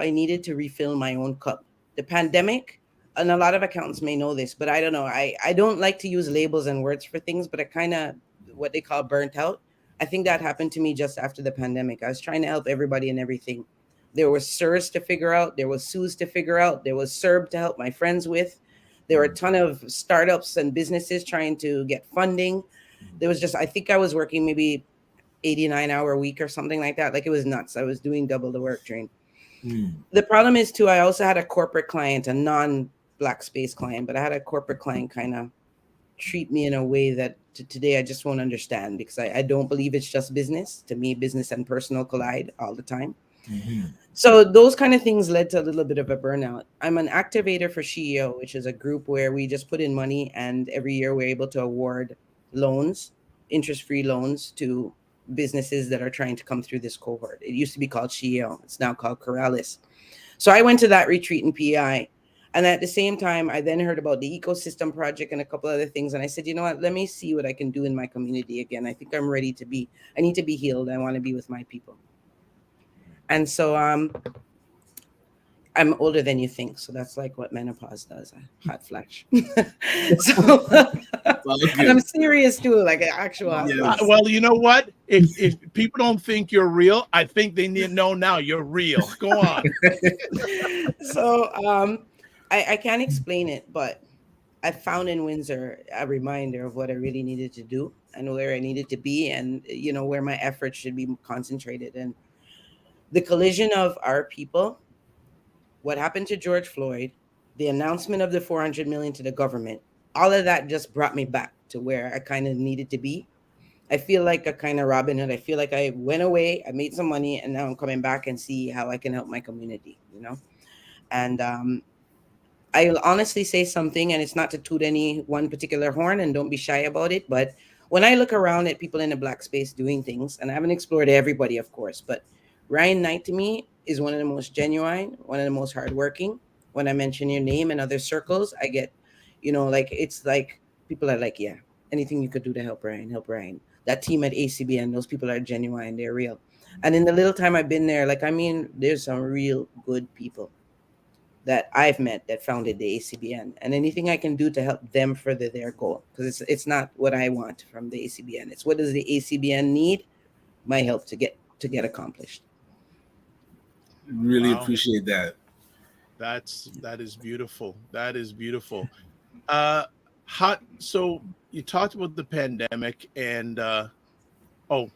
needed to refill my own cup. The pandemic, and a lot of accountants may know this, but I don't know. I don't like to use labels and words for things, but I kind of, what they call burnt out. I think that happened to me just after the pandemic. I was trying to help everybody and everything. There was SIRS to figure out. There was SUS to figure out. There was SERB to help my friends with. There were a ton of startups and businesses trying to get funding. There was just, I think I was working maybe 89-hour week or something like that. Like, it was nuts. I was doing double the work during. The problem is too, I also had a corporate client, a non-Black space client, but I had a corporate client kind of treat me in a way that today I just won't understand, because I don't believe it's just business. To me, business and personal collide all the time. So those kind of things led to a little bit of a burnout. I'm an activator for SHEO, which is a group where we just put in money, and every year we're able to award loans, interest-free loans, to businesses that are trying to come through this cohort. It used to be called SHEO. It's now called Corrales. So I went to that retreat in PI. And at the same time, I then heard about the ecosystem project and a couple other things. And I said, you know what, let me see what I can do in my community again. I think I'm ready to be, I need to be healed. I want to be with my people. And so I'm older than you think. So that's like what menopause does. A hot flash. So, and I'm serious too, like an actual hot flash. Well, you know what? If people don't think you're real, I think they need to know now you're real. Go on. So I can't explain it, but I found in Windsor a reminder of what I really needed to do and where I needed to be, and you know, where my efforts should be concentrated. And the collision of our people, what happened to George Floyd, the announcement of the $400 million to the government, all of that just brought me back to where I kind of needed to be. I feel like a kind of Robin Hood. I feel like I went away, I made some money, and now I'm coming back and see how I can help my community, you know? And I'll honestly say something, and it's not to toot any one particular horn, and don't be shy about it, but when I look around at people in the Black space doing things, and I haven't explored everybody, of course, but Ryan Knight to me is one of the most genuine, one of the most hardworking. When I mention your name in other circles, I get, you know, like, it's like people are like, yeah, anything you could do to help Ryan, help Ryan. That team at ACBN, those people are genuine, they're real. And in the little time I've been there, like, I mean, there's some real good people that I've met that founded the ACBN, and anything I can do to help them further their goal, because it's not what I want from the ACBN. It's what does the ACBN need my help to get accomplished. Really appreciate that. That is beautiful. That is beautiful. So you talked about the pandemic, and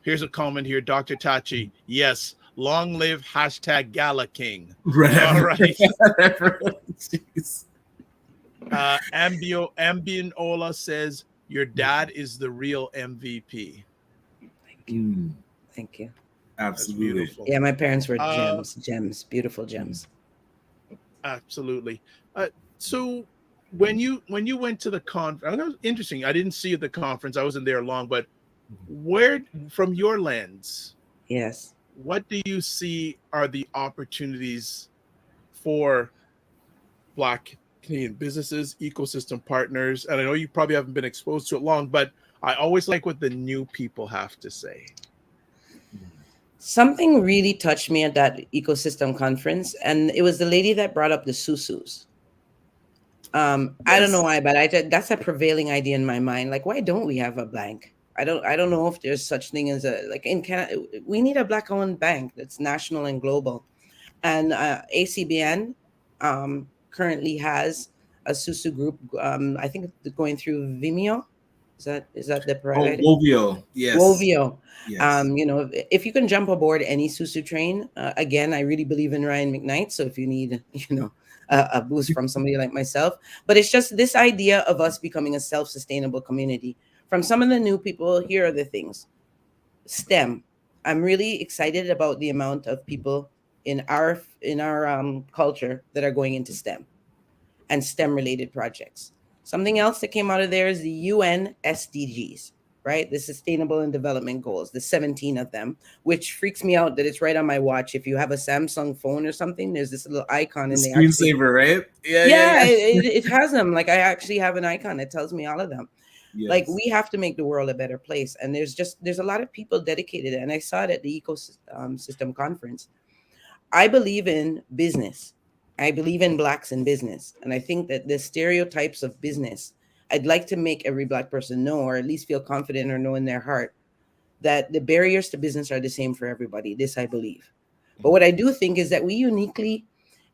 here's a comment here, Dr. Tachi. Yes, long live hashtag Gala King. Right. All right. Ambiola says your dad is the real MVP. Thank you. Absolutely. Yeah, my parents were gems, beautiful gems. Absolutely. So when you went to the conference, that was interesting. I didn't see you at the conference. I wasn't there long, but where, from your lens, yes, what do you see are the opportunities for Black Canadian businesses, ecosystem partners? And I know you probably haven't been exposed to it long, but I always like what the new people have to say. Something really touched me at that ecosystem conference, and it was the lady that brought up the susus. Yes. I don't know why, but that's a prevailing idea in my mind. Like, why don't we have a bank? I don't know if there's such thing as like in Canada, we need a Black-owned bank that's national and global. And ACBN currently has a susu group. I think going through Vimeo. Is that the provider? Wovio, yes. Wovio. Yes. You know, if you can jump aboard any susu train, again, I really believe in Ryan McKnight. So if you need, you know, a boost from somebody like myself, but it's just this idea of us becoming a self-sustainable community. From some of the new people, here are the things. STEM. I'm really excited about the amount of people in our culture that are going into STEM and STEM related projects. Something else that came out of there is the UN SDGs. right? The Sustainable and Development Goals, the 17 of them, which freaks me out that it's right on my watch. If you have a Samsung phone or something, there's this little icon The and they screensaver, right? Yeah, it has them. Like I actually have an icon that tells me all of them. Yes. Like we have to make the world a better place, and there's a lot of people dedicated, and I saw it at the ecosystem conference. I believe in business. I believe in Blacks in business, and I think that the stereotypes of business, I'd like to make every Black person know, or at least feel confident or know in their heart, that the barriers to business are the same for everybody. This I believe. But what I do think is that we uniquely,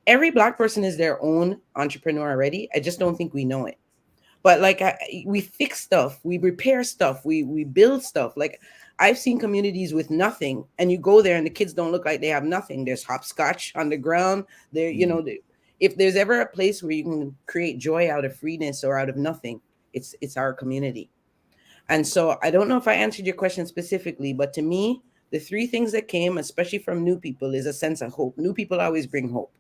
every Black person is their own entrepreneur already. I just don't think we know it. But like we fix stuff, we repair stuff, we build stuff. Like I've seen communities with nothing, and you go there and the kids don't look like they have nothing. There's hopscotch on the ground. There, you know, if there's ever a place where you can create joy out of freeness or out of nothing, it's our community. And so I don't know if I answered your question specifically, but to me, the three things that came, especially from new people, is a sense of hope. New people always bring hope.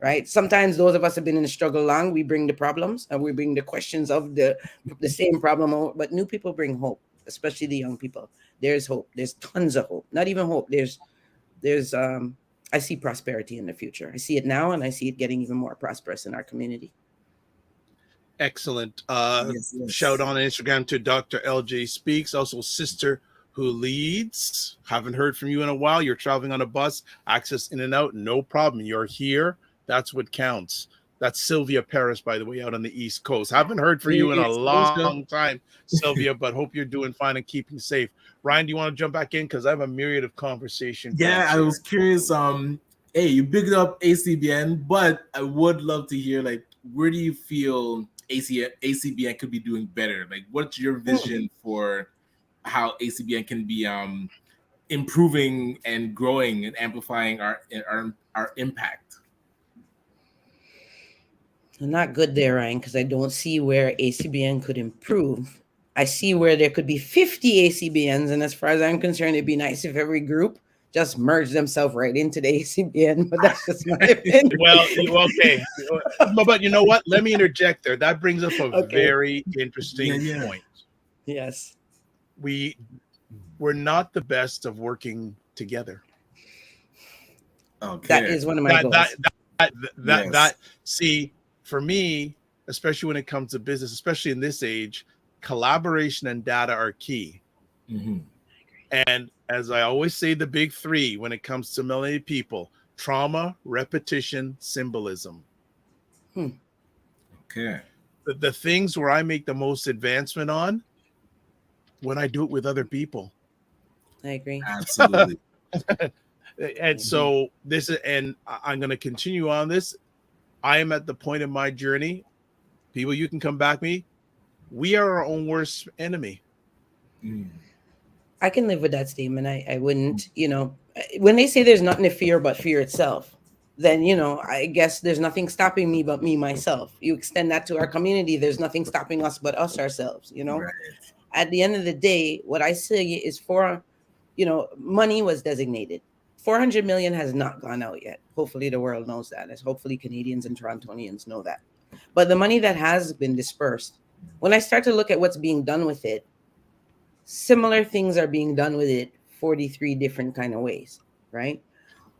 Right. Sometimes those of us have been in the struggle long, we bring the problems and we bring the questions of the same problem. But new people bring hope, especially the young people. There's hope. There's tons of hope. Not even hope. There's I see prosperity in the future. I see it now, and I see it getting even more prosperous in our community. Excellent. Yes. Shout on Instagram to Dr. LJ Speaks, also Sister Who Leads. Haven't heard from you in a while. You're traveling on a bus, access in and out, no problem. You're here. That's what counts. That's Sylvia Paris, by the way, out on the East Coast. Haven't heard from you in a long time, Sylvia, but hope you're doing fine and keeping safe. Ryan, do you want to jump back in? Because I have a myriad of conversation. Yeah, I was curious. Hey, you bigged up ACBN, but I would love to hear, like, where do you feel ACBN could be doing better? Like, what's your vision for how ACBN can be improving and growing and amplifying our impact? I'm not good there, Ryan, because I don't see where ACBN could improve. I see where there could be 50 ACBNs, and as far as I'm concerned, it'd be nice if every group just merged themselves right into the ACBN, but that's just my opinion. Well, okay. But you know what? Let me interject there. That brings up a very interesting point. Yes. We're not the best of working together. Okay. That is one of my goals. See, for me, especially when it comes to business, especially in this age, collaboration and data are key. Mm-hmm. And as I always say, the big three when it comes to melanated people: trauma, repetition, symbolism. Okay. The things where I make the most advancement on, when I do it with other people. I agree. Absolutely. And so this is, and I'm going to continue on this. I am at the point in my journey. People, you can come back me. We are our own worst enemy. I can live with that statement. I wouldn't, when they say there's nothing to fear but fear itself, then, I guess there's nothing stopping me but me, myself. You extend that to our community. There's nothing stopping us but us ourselves, Right. At the end of the day, what I say is money was designated. 400 million has not gone out yet. Hopefully the world knows that. Hopefully Canadians and Torontonians know that. But the money that has been dispersed, when I start to look at what's being done with it, similar things are being done with it 43 different kind of ways, right?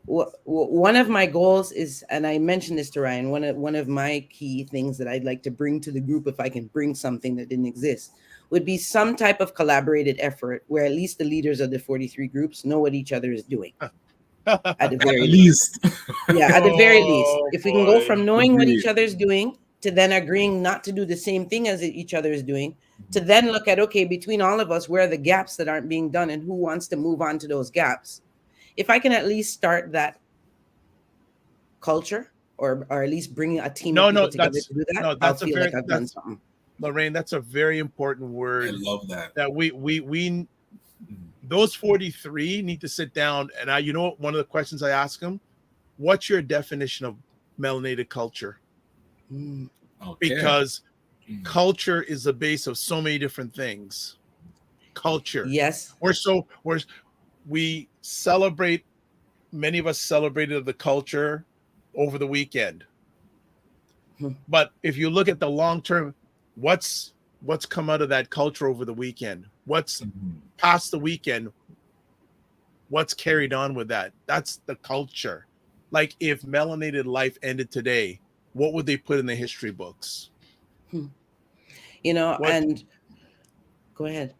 One of my goals is, and I mentioned this to Ryan, one of my key things that I'd like to bring to the group, if I can bring something that didn't exist, would be some type of collaborated effort where at least the leaders of the 43 groups know what each other is doing. At the very least. Yeah, at the very least. If we can go from knowing what each other is doing to then agreeing not to do the same thing as each other is doing, to then look at, okay, between all of us, where are the gaps that aren't being done and who wants to move on to those gaps? If I can at least start that culture or at least bring a team of people together to do that, I'll feel like I've done something. Lorraine, that's a very important word. I love that. That we those 43 need to sit down. And one of the questions I ask them, what's your definition of melanated culture? Okay. Because culture is the base of so many different things. Culture. Yes. We celebrate, many of us celebrated the culture over the weekend. But if you look at the long term, what's come out of that culture over the weekend? What's past the weekend? What's carried on with that? That's the culture. Like if melanated life ended today, what would they put in the history books? You know, What? and go ahead,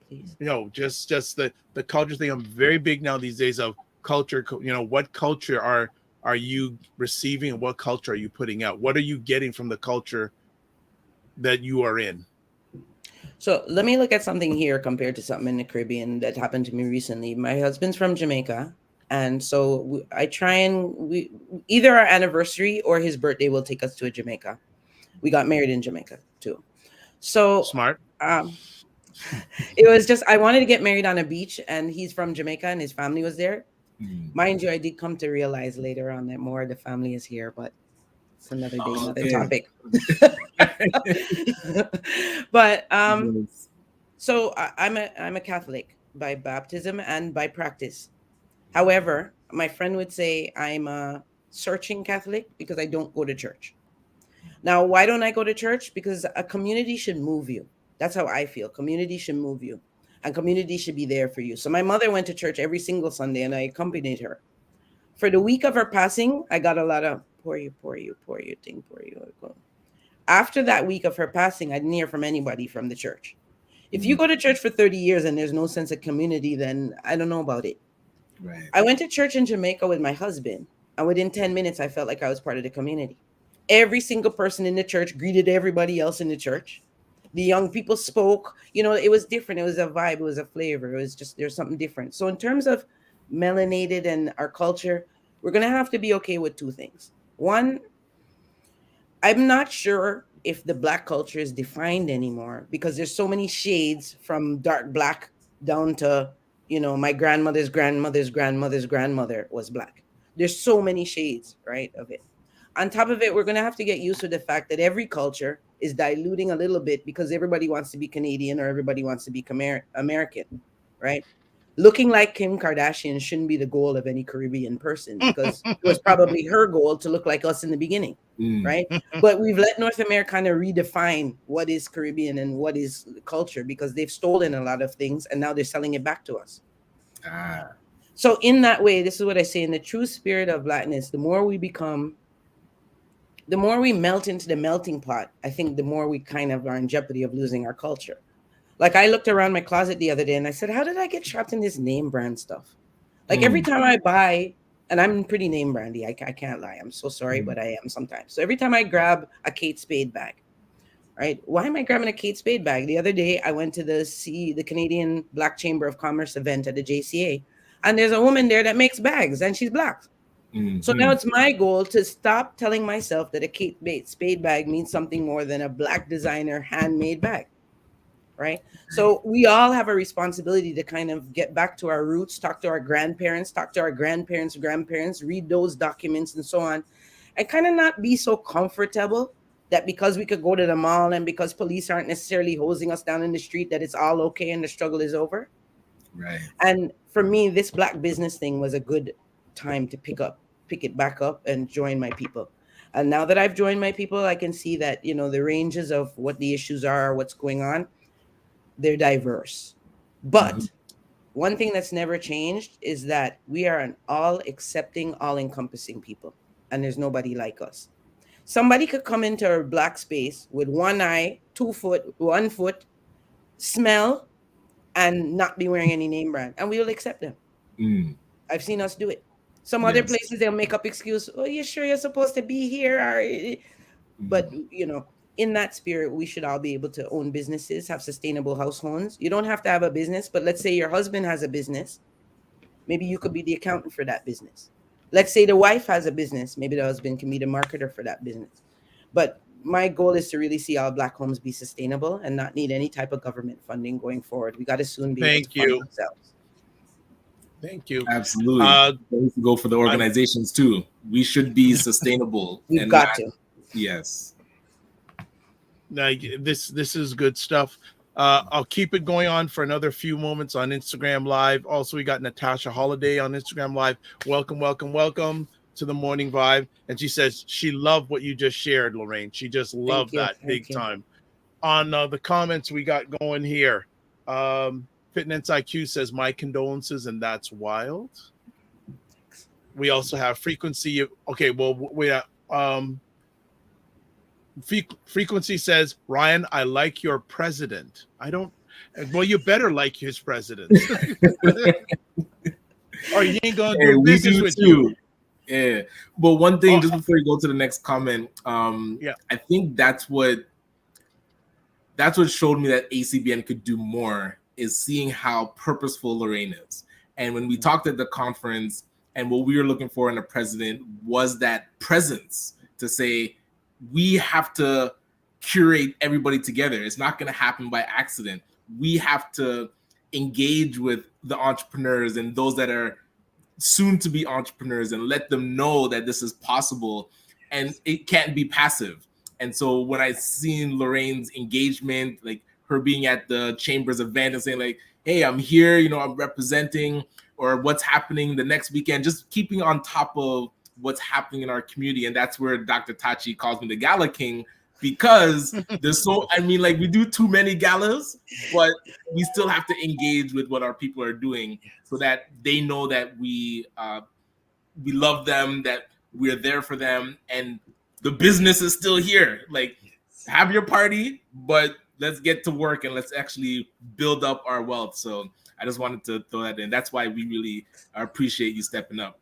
please. You know, just the culture thing. I'm very big now these days of culture. You know, what culture are you receiving and what culture are you putting out? What are you getting from the culture that you are in? So let me look at something here compared to something in the Caribbean that happened to me recently. My husband's from Jamaica. And so I try and either our anniversary or his birthday will take us to Jamaica. We got married in Jamaica too. So Smart. It was just, I wanted to get married on a beach, and he's from Jamaica and his family was there. Mind you, I did come to realize later on that more of the family is here, but it's another day, another topic. But so I'm a Catholic by baptism and by practice. However, my friend would say I'm a searching Catholic because I don't go to church. Now, why don't I go to church? Because a community should move you. That's how I feel. Community should move you, and community should be there for you. So my mother went to church every single Sunday, and I accompanied her. For the week of her passing, I got a lot of pour you. After that week of her passing, I didn't hear from anybody from the church. If you go to church for 30 years and there's no sense of community, then I don't know about it. Right. I went to church in Jamaica with my husband, and within 10 minutes, I felt like I was part of the community. Every single person in the church greeted everybody else in the church. The young people spoke. You know, it was different. It was a vibe. It was a flavor. It was just, there's something different. So in terms of melanated and our culture, we're going to have to be okay with two things. One, I'm not sure if the Black culture is defined anymore because there's so many shades from dark Black down to, you know, my grandmother's grandmother's grandmother's grandmother was Black. There's so many shades, right, of it. On top of it, we're going to have to get used to the fact that every culture is diluting a little bit because everybody wants to be Canadian or everybody wants to be American, right? Looking like Kim Kardashian shouldn't be the goal of any Caribbean person because it was probably her goal to look like us in the beginning, right? But we've let North America kind of redefine what is Caribbean and what is culture because they've stolen a lot of things and now they're selling it back to us. So in that way, this is what I say, in the true spirit of Blackness, the more we melt into the melting pot, I think the more we kind of are in jeopardy of losing our culture. Like I looked around my closet the other day and I said, how did I get trapped in this name brand stuff? Like every time I buy, and I'm pretty name brandy, I can't lie. I'm so sorry, but I am sometimes. So every time I grab a Kate Spade bag, right? Why am I grabbing a Kate Spade bag? The other day I went to the Canadian Black Chamber of Commerce event at the JCA, and there's a woman there that makes bags and she's Black. So now it's my goal to stop telling myself that a Kate Spade bag means something more than a Black designer handmade bag, right? So we all have a responsibility to kind of get back to our roots, talk to our grandparents, grandparents, read those documents and so on, and kind of not be so comfortable that because we could go to the mall and because police aren't necessarily hosing us down in the street that it's all okay and the struggle is over. Right. And for me, this Black business thing was a good time to pick it back up and join my people. And now that I've joined my people, I can see that, you know, the ranges of what the issues are, what's going on, they're diverse. But one thing that's never changed is that we are an all accepting, all encompassing people. And there's nobody like us. Somebody could come into a Black space with one eye, 2 foot, 1 foot, smell, and not be wearing any name brand. And we will accept them. I've seen us do it. Some other places, they'll make up excuse. Oh, you sure you're supposed to be here? But, you know, in that spirit, we should all be able to own businesses, have sustainable households. You don't have to have a business, but let's say your husband has a business. Maybe you could be the accountant for that business. Let's say the wife has a business. Maybe the husband can be the marketer for that business. But my goal is to really see all Black homes be sustainable and not need any type of government funding going forward. We got to soon be able to fund ourselves. Thank you. Absolutely. We need to go for the organizations too. We should be sustainable. We've got to. Yes. Now, this is good stuff. I'll keep it going on for another few moments on Instagram Live. Also, we got Natasha Holiday on Instagram Live. Welcome to the Morning Vibe. And she says she loved what you just shared, Lorraine. She just loved that big time. On the comments we got going here, Fitness IQ says my condolences, and that's wild. We also have frequency. Okay, well, frequency says, Ryan, I like your president. I don't. Well, you better like his president, or he ain't gonna do we business do with too. you. Yeah, but one thing, just before you go to the next comment, I think that's what showed me that ACBN could do more, is seeing how purposeful Lorraine is. And when we talked at the conference, and what we were looking for in a president was that presence to say, we have to curate everybody together. It's not going to happen by accident. We have to engage with the entrepreneurs and those that are soon to be entrepreneurs and let them know that this is possible and it can't be passive. And so when I seen Lorraine's engagement, like her being at the Chamber's event and saying like, hey, I'm here, I'm representing, or what's happening the next weekend, just keeping on top of what's happening in our community. And that's where Dr. Tachi calls me the Gala King, because there's we do too many galas, but we still have to engage with what our people are doing so that they know that we love them, that we're there for them, and the business is still here. Like, have your party, but let's get to work and let's actually build up our wealth. So I just wanted to throw that in. That's why we really appreciate you stepping up.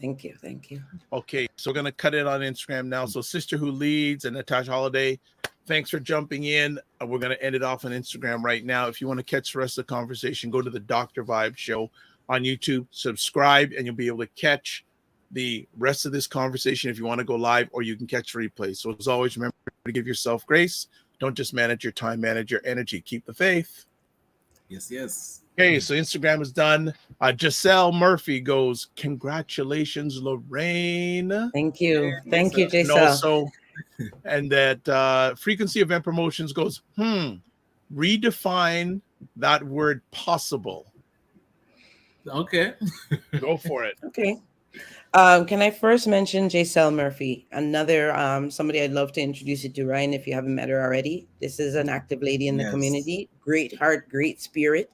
Thank you. Thank you. Okay, so we're going to cut it on Instagram now. So Sister Who Leads and Natasha Holiday, thanks for jumping in. We're going to end it off on Instagram right now. If you want to catch the rest of the conversation, go to the Dr. Vibe Show on YouTube, subscribe, and you'll be able to catch the rest of this conversation if you want to go live, or you can catch replays. So as always, remember to give yourself grace. Don't just manage your time, manage your energy. Keep the faith. Yes. Okay, so Instagram is done. Giselle Murphy goes, congratulations, Lorraine. Thank you. Thank you, And Giselle. also, and that Frequency Event Promotions goes, redefine that word possible. Okay. Go for it. Okay. Can I first mention Giselle Murphy, another somebody I'd love to introduce you to, Ryan, if you haven't met her already. This is an active lady in the community. Great heart, great spirit.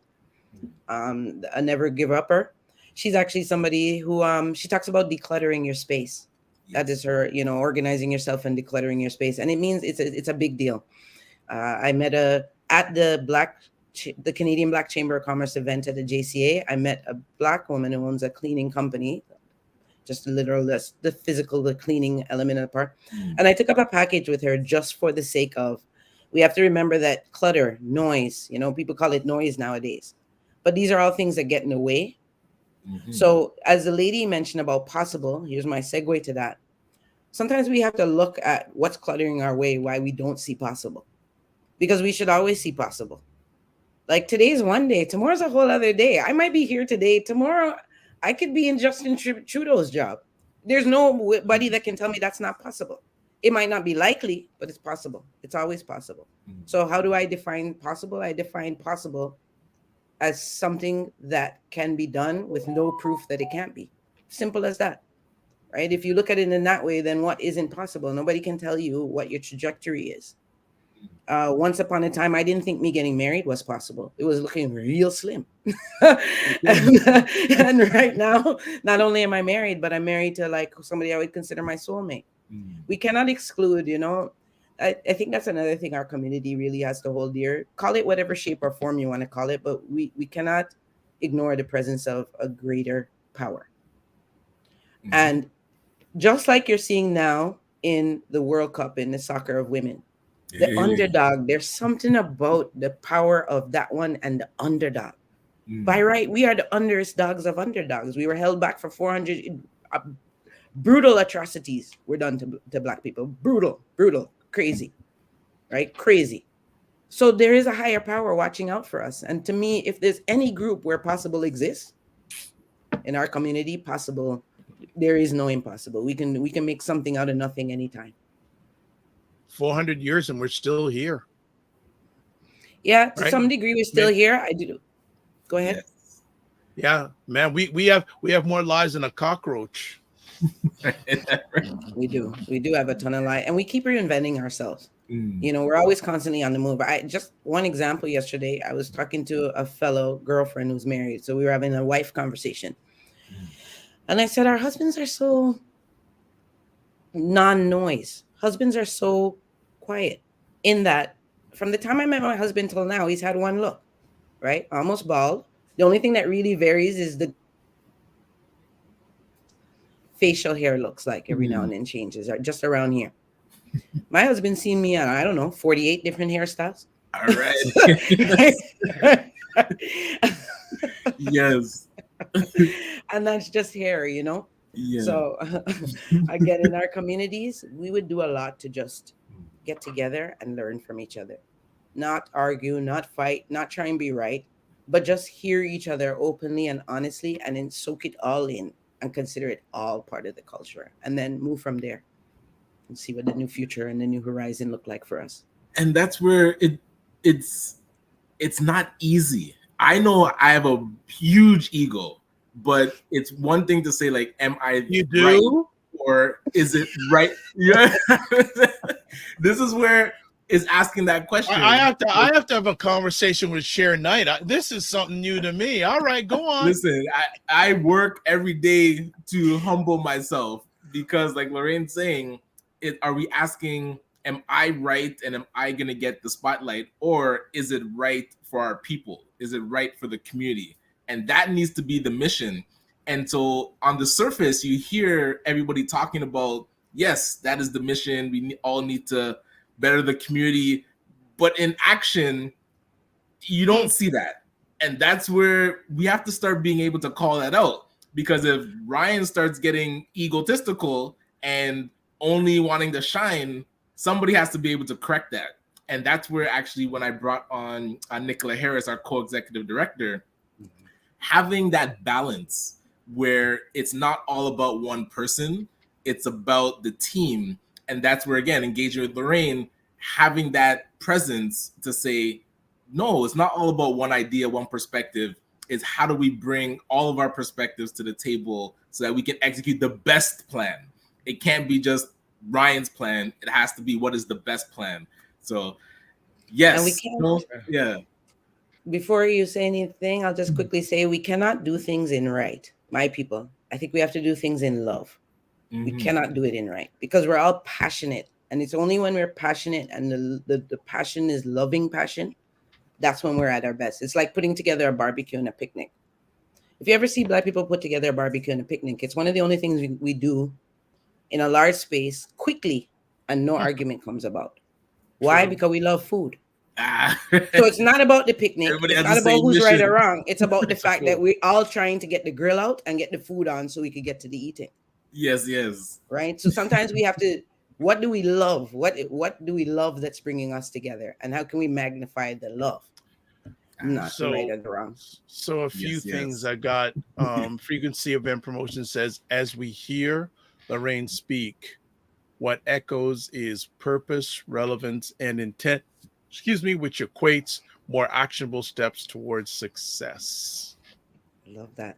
A never give upper. She's actually somebody who she talks about decluttering your space. That is her, organizing yourself and decluttering your space. And it means it's a big deal. I met at the Canadian Black Chamber of Commerce event at the JCA. I met a Black woman who owns a cleaning company. Just the cleaning element of the part. And I took up a package with her just for the sake of, we have to remember that clutter, noise, people call it noise nowadays, but these are all things that get in the way. So as the lady mentioned about possible, here's my segue to that. Sometimes we have to look at what's cluttering our way, why we don't see possible, because we should always see possible. Like today's one day, tomorrow's a whole other day. I might be here today, tomorrow I could be in Justin Trudeau's job. There's nobody that can tell me that's not possible. It might not be likely, but it's possible. It's always possible. So how do I define possible? I define possible as something that can be done with no proof that it can't be. Simple as that, right? If you look at it in that way, then what isn't possible? Nobody can tell you what your trajectory is. Once upon a time, I didn't think me getting married was possible. It was looking real slim. and right now, not only am I married, but I'm married to like somebody I would consider my soulmate. We cannot exclude, I think that's another thing our community really has to hold dear. Call it whatever shape or form you want to call it, but we cannot ignore the presence of a greater power. And just like you're seeing now in the World Cup in the soccer of women, the underdog, there's something about the power of that one and the underdog. By right, we are the underdogs of underdogs. We were held back for 400 brutal atrocities were done to Black people. Brutal, crazy, right? Crazy. So there is a higher power watching out for us. And to me, if there's any group where possible exists in our community, possible, there is no impossible. We can make something out of nothing anytime. 400 years and we're still here. Yeah, to some degree, we're still here. I do. Go ahead. Yeah, man, we have more lives than a cockroach. We do have a ton of light, and we keep reinventing ourselves. You know, we're always constantly on the move. I just one example yesterday, I was talking to a fellow girlfriend who's married. So we were having a wife conversation. And I said, our husbands are so non-noise. Husbands are so quiet in that from the time I met my husband till now, he's had one look, right? Almost bald. The only thing that really varies is the facial hair looks like every now and then changes, just around here. My husband's seen me on, I don't know, 48 different hairstyles. All right. Yes. And that's just hair, you know? Yeah. So again, in our communities, we would do a lot to just get together and learn from each other. Not argue, not fight, not try and be right, but just hear each other openly and honestly, and then soak it all in and consider it all part of the culture, and then move from there and see what the new future and the new horizon look like for us. And that's where it's not easy. I know I have a huge ego, but it's one thing to say, like, am I right, or is it right? Yeah. This is where is asking that question. I have to have a conversation with Sharon Knight. This is something new to me. All right, go on. Listen, I work every day to humble myself, because, like Lorraine's saying, are we asking, am I right and am I going to get the spotlight, or is it right for our people? Is it right for the community? And that needs to be the mission. And so on the surface, you hear everybody talking about, yes, that is the mission. We all need to better the community. But in action, you don't see that. And that's where we have to start being able to call that out. Because if Ryan starts getting egotistical and only wanting to shine, somebody has to be able to correct that. And that's where actually when I brought on Nicola Harris, our co-executive director, having that balance where it's not all about one person, it's about the team. And that's where, again, engaging with Lorraine, having that presence to say, no, it's not all about one idea, one perspective. It's how do we bring all of our perspectives to the table so that we can execute the best plan. It can't be just Ryan's plan. It has to be what is the best plan. So, yes. And we can't, yeah. Before you say anything, I'll just quickly say we cannot do things in right, my people. I think we have to do things in love. We cannot do it in right, because we're all passionate. And it's only when we're passionate and the passion is loving passion, that's when we're at our best. It's like putting together a barbecue and a picnic. If you ever see Black people put together a barbecue and a picnic, it's one of the only things we do in a large space quickly and no argument comes about. Why? Because we love food. So it's not about the picnic. It's not about who's right or wrong. It's about the fact that we're all trying to get the grill out and get the food on so we could get to the eating. Yes. Right? So sometimes we have to, what do we love? What do we love that's bringing us together? And how can we magnify the love? Not the right or the wrong. So a few things I got. Frequency event promotion says, as we hear Lorraine speak, what echoes is purpose, relevance, and intent, which equates more actionable steps towards success. Love that.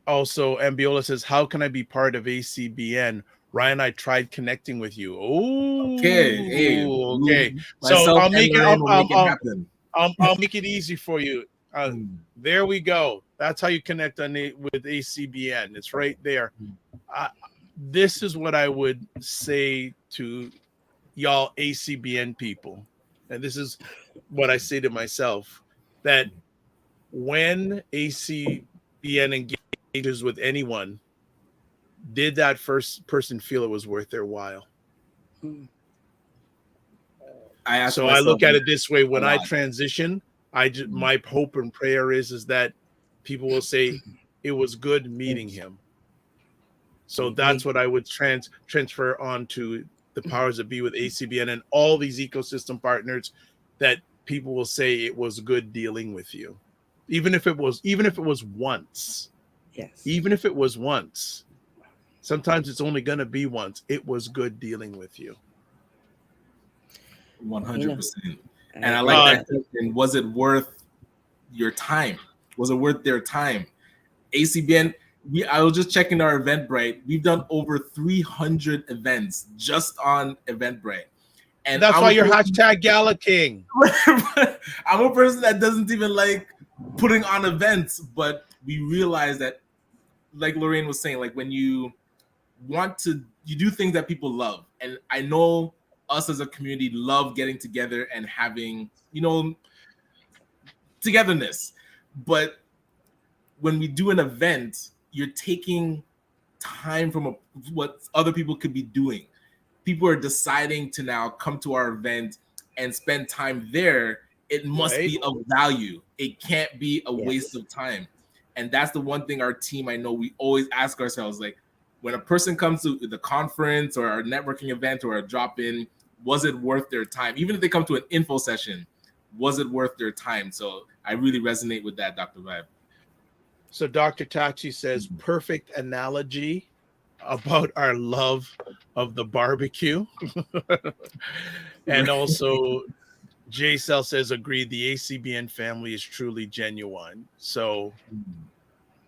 Also, Ambiola says, how can I be part of ACBN? Ryan, I tried connecting with you. Oh, okay. So I'll make it. I'll make it easy for you. There we go. That's how you connect with ACBN. It's right there. This is what I would say to y'all ACBN people, and this is what I say to myself, that when ACBN engages with anyone, did that first person feel it was worth their while? I look at it this way: when I transition, my hope and prayer is that people will say it was good meeting him. So that's what I would transfer on to the powers that be with ACBN and all these ecosystem partners, that people will say it was good dealing with you, even if it was once. Yes. Even if it was once. Sometimes it's only going to be once. It was good dealing with you. 100%. And I like that question. Was it worth your time? Was it worth their time? ACBN, I was just checking our Eventbrite. We've done over 300 events just on Eventbrite. And that's why you're hashtag Gala King. I'm a person that doesn't even like putting on events, but we realize that, like Lorraine was saying, like when you do things that people love. And I know us as a community love getting together and having, togetherness. But when we do an event, you're taking time from what other people could be doing. People are deciding to now come to our event and spend time there. It must be of value. It can't be a waste of time. And that's the one thing our team, I know we always ask ourselves, like, when a person comes to the conference or our networking event or a drop-in, was it worth their time? Even if they come to an info session, was it worth their time? So I really resonate with that, Dr. Vibe. So Dr. Tachi says, perfect analogy about our love of the barbecue. And also J Cell says, agreed, the ACBN family is truly genuine. So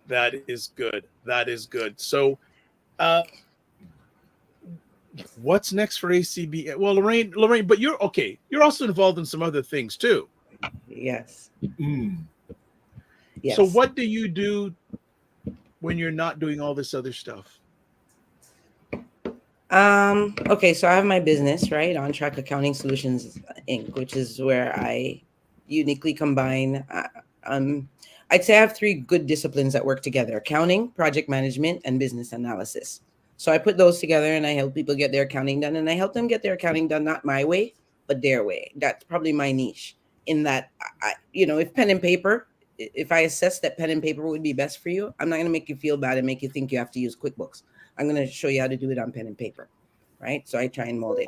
that is good. That is good. So what's next for ACBN? Well, Lorraine, but you're okay. You're also involved in some other things too. Yes. Yes. So what do you do when you're not doing all this other stuff? Okay, so I have my business, right? On Track Accounting Solutions, Inc., which is where I uniquely combine, I'd say I have 3 good disciplines that work together: accounting, project management, and business analysis. So I put those together and I help people get their accounting done, and I help them get their accounting done, not my way, but their way. That's probably my niche, in that, if pen and paper, if I assess that pen and paper would be best for you, I'm not going to make you feel bad and make you think you have to use QuickBooks. I'm going to show you how to do it on pen and paper, right? So I try and mold it.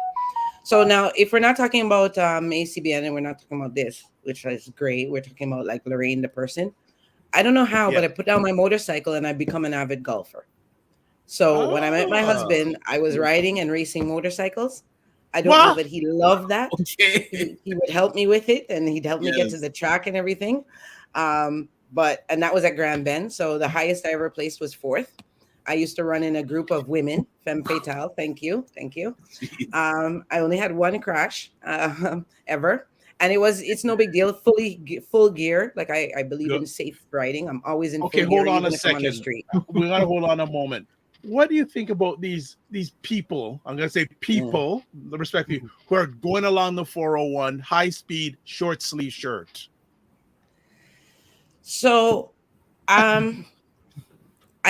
So now, if we're not talking about ACBN and we're not talking about this, which is great, we're talking about like Lorraine, the person. I don't know how, but I put down my motorcycle and I've become an avid golfer. So when I met my husband, I was riding and racing motorcycles. I don't know, but he loved that. Okay. He would help me with it, and he'd help me get to the track and everything. And that was at Grand Bend. So the highest I ever placed was 4th. I used to run in a group of women, femme fatale. Thank you. I only had 1 crash ever. And it's no big deal. Full gear. Like I believe in safe riding. I'm always in full gear. Okay, hold on a second. We gotta hold on a moment. What do you think about these people? I'm gonna say people, respectfully, who are going along the 401, high speed, short sleeve shirt. So, I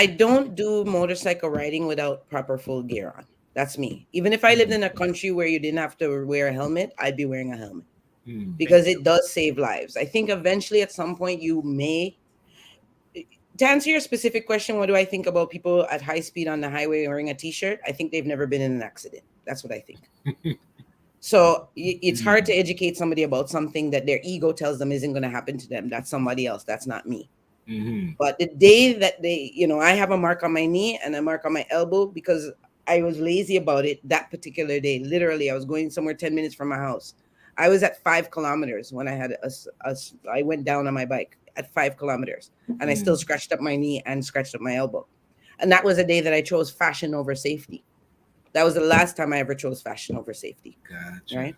don't do motorcycle riding without proper full gear on. That's me. Even if I lived in a country where you didn't have to wear a helmet, I'd be wearing a helmet because it does save lives. I think eventually at some point you may. To answer your specific question, what do I think about people at high speed on the highway wearing a t-shirt? I think they've never been in an accident. That's what I think. So it's hard to educate somebody about something that their ego tells them isn't going to happen to them. That's somebody else. That's not me. But the day that they, I have a mark on my knee and a mark on my elbow because I was lazy about it that particular day. Literally, I was going somewhere 10 minutes from my house. I was at 5 kilometers when I had I went down on my bike at 5 kilometers, and I still scratched up my knee and scratched up my elbow. And that was a day that I chose fashion over safety. That was the last time I ever chose fashion over safety. Gotcha.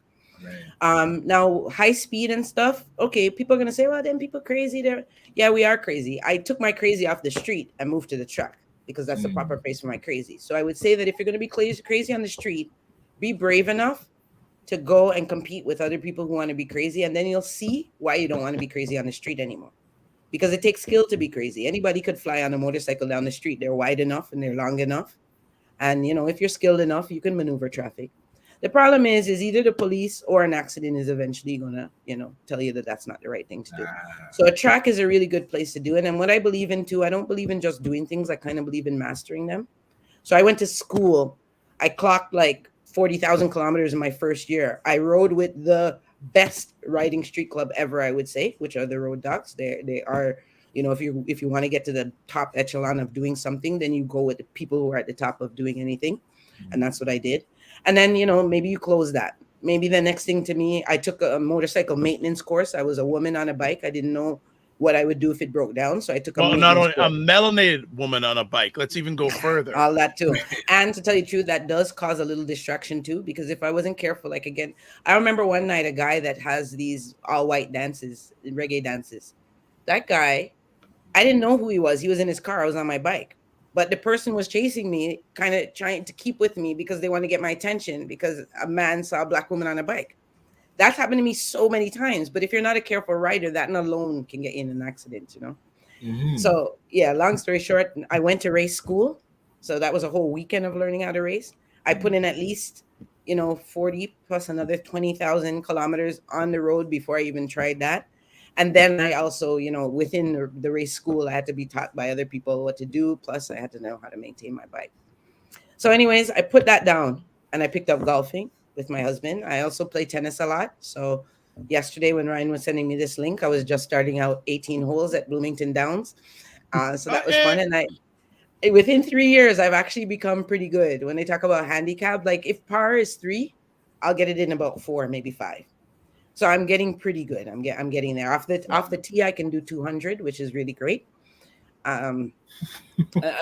Right. Now high speed and stuff. Okay. People are going to say, well, then people crazy there. Yeah, we are crazy. I took my crazy off the street and moved to the truck because that's the proper place for my crazy. So I would say that if you're going to be crazy on the street, be brave enough to go and compete with other people who want to be crazy. And then you'll see why you don't want to be crazy on the street anymore. Because it takes skill to be crazy. Anybody could fly on a motorcycle down the street. They're wide enough and they're long enough. And, if you're skilled enough, you can maneuver traffic. The problem is either the police or an accident is eventually going to, tell you that that's not the right thing to do. So a track is a really good place to do it. And what I believe in too, I don't believe in just doing things. I kind of believe in mastering them. So I went to school. I clocked like 40,000 kilometers in my first year. I rode with the best riding street club ever, I would say, which are the Road Dogs. They are, if you want to get to the top echelon of doing something, then you go with the people who are at the top of doing anything. And that's what I did. And then, maybe you close that. Maybe the next thing to me, I took a motorcycle maintenance course. I was a woman on a bike. I didn't know, what I would do if it broke down. So I took a Well, not maintenance only a course. melanated woman on a bike. Let's even go further. All that too. And to tell you the truth, that does cause a little distraction too, because if I wasn't careful, like again, I remember one night a guy that has these all white dances, reggae dances. That guy, I didn't know who he was. He was in his car. I was on my bike. But the person was chasing me, kind of trying to keep with me because they want to get my attention because a man saw a black woman on a bike. That's happened to me so many times. But if you're not a careful rider, that alone can get in an accident, you know? Mhm. So yeah, long story short, I went to race school. So that was a whole weekend of learning how to race. I put in at least, 40 plus another 20,000 kilometers on the road before I even tried that. And then I also, within the race school, I had to be taught by other people what to do. Plus I had to know how to maintain my bike. So anyways, I put that down and I picked up golfing with my husband. I also play tennis a lot. So yesterday when Ryan was sending me this link, I was just starting out 18 holes at Bloomington Downs. So that was fun. And within 3 years, I've actually become pretty good. When they talk about handicap, like if par is 3, I'll get it in about 4, maybe 5. So I'm getting pretty good. I'm getting there. Off the tee, I can do 200, which is really great. I'm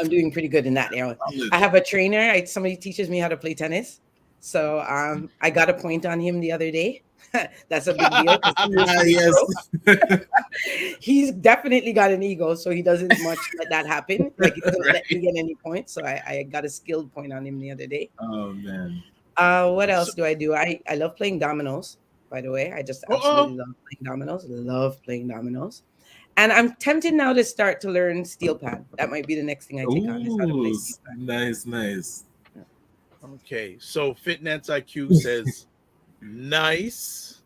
doing pretty good in that area. I have a trainer. Somebody teaches me how to play tennis. So I got a point on him the other day. That's a big deal. He's definitely got an ego, so he doesn't much let that happen. Like he doesn't let me get any points. So I got a skilled point on him the other day. Oh man. What else do I do? I love playing dominoes, by the way. I just absolutely love playing dominoes. Love playing dominoes. And I'm tempted now to start to learn steel pad. That might be the next thing I take on. Is how to play steel pad. Nice. Okay, so Fitness IQ says nice.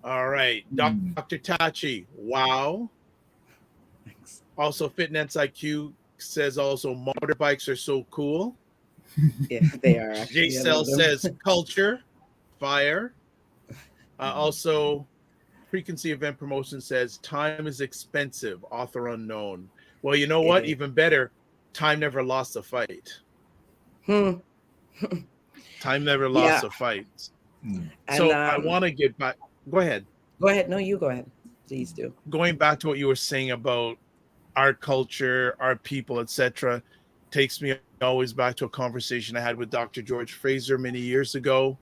All right, Dr. Tachi, wow. Thanks. Also, Fitness IQ says also motorbikes are so cool. Yeah, they are. J-Cell says culture, fire. Also, Frequency Event Promotion says time is expensive, author unknown. Well, you know what? Even better, time never lost a fight. Time never lost a fight. So I want to get back. Go ahead. Go ahead. No, you go ahead. Please do. Going back to what you were saying about our culture, our people, etc., takes me always back to a conversation I had with Dr. George Fraser many years ago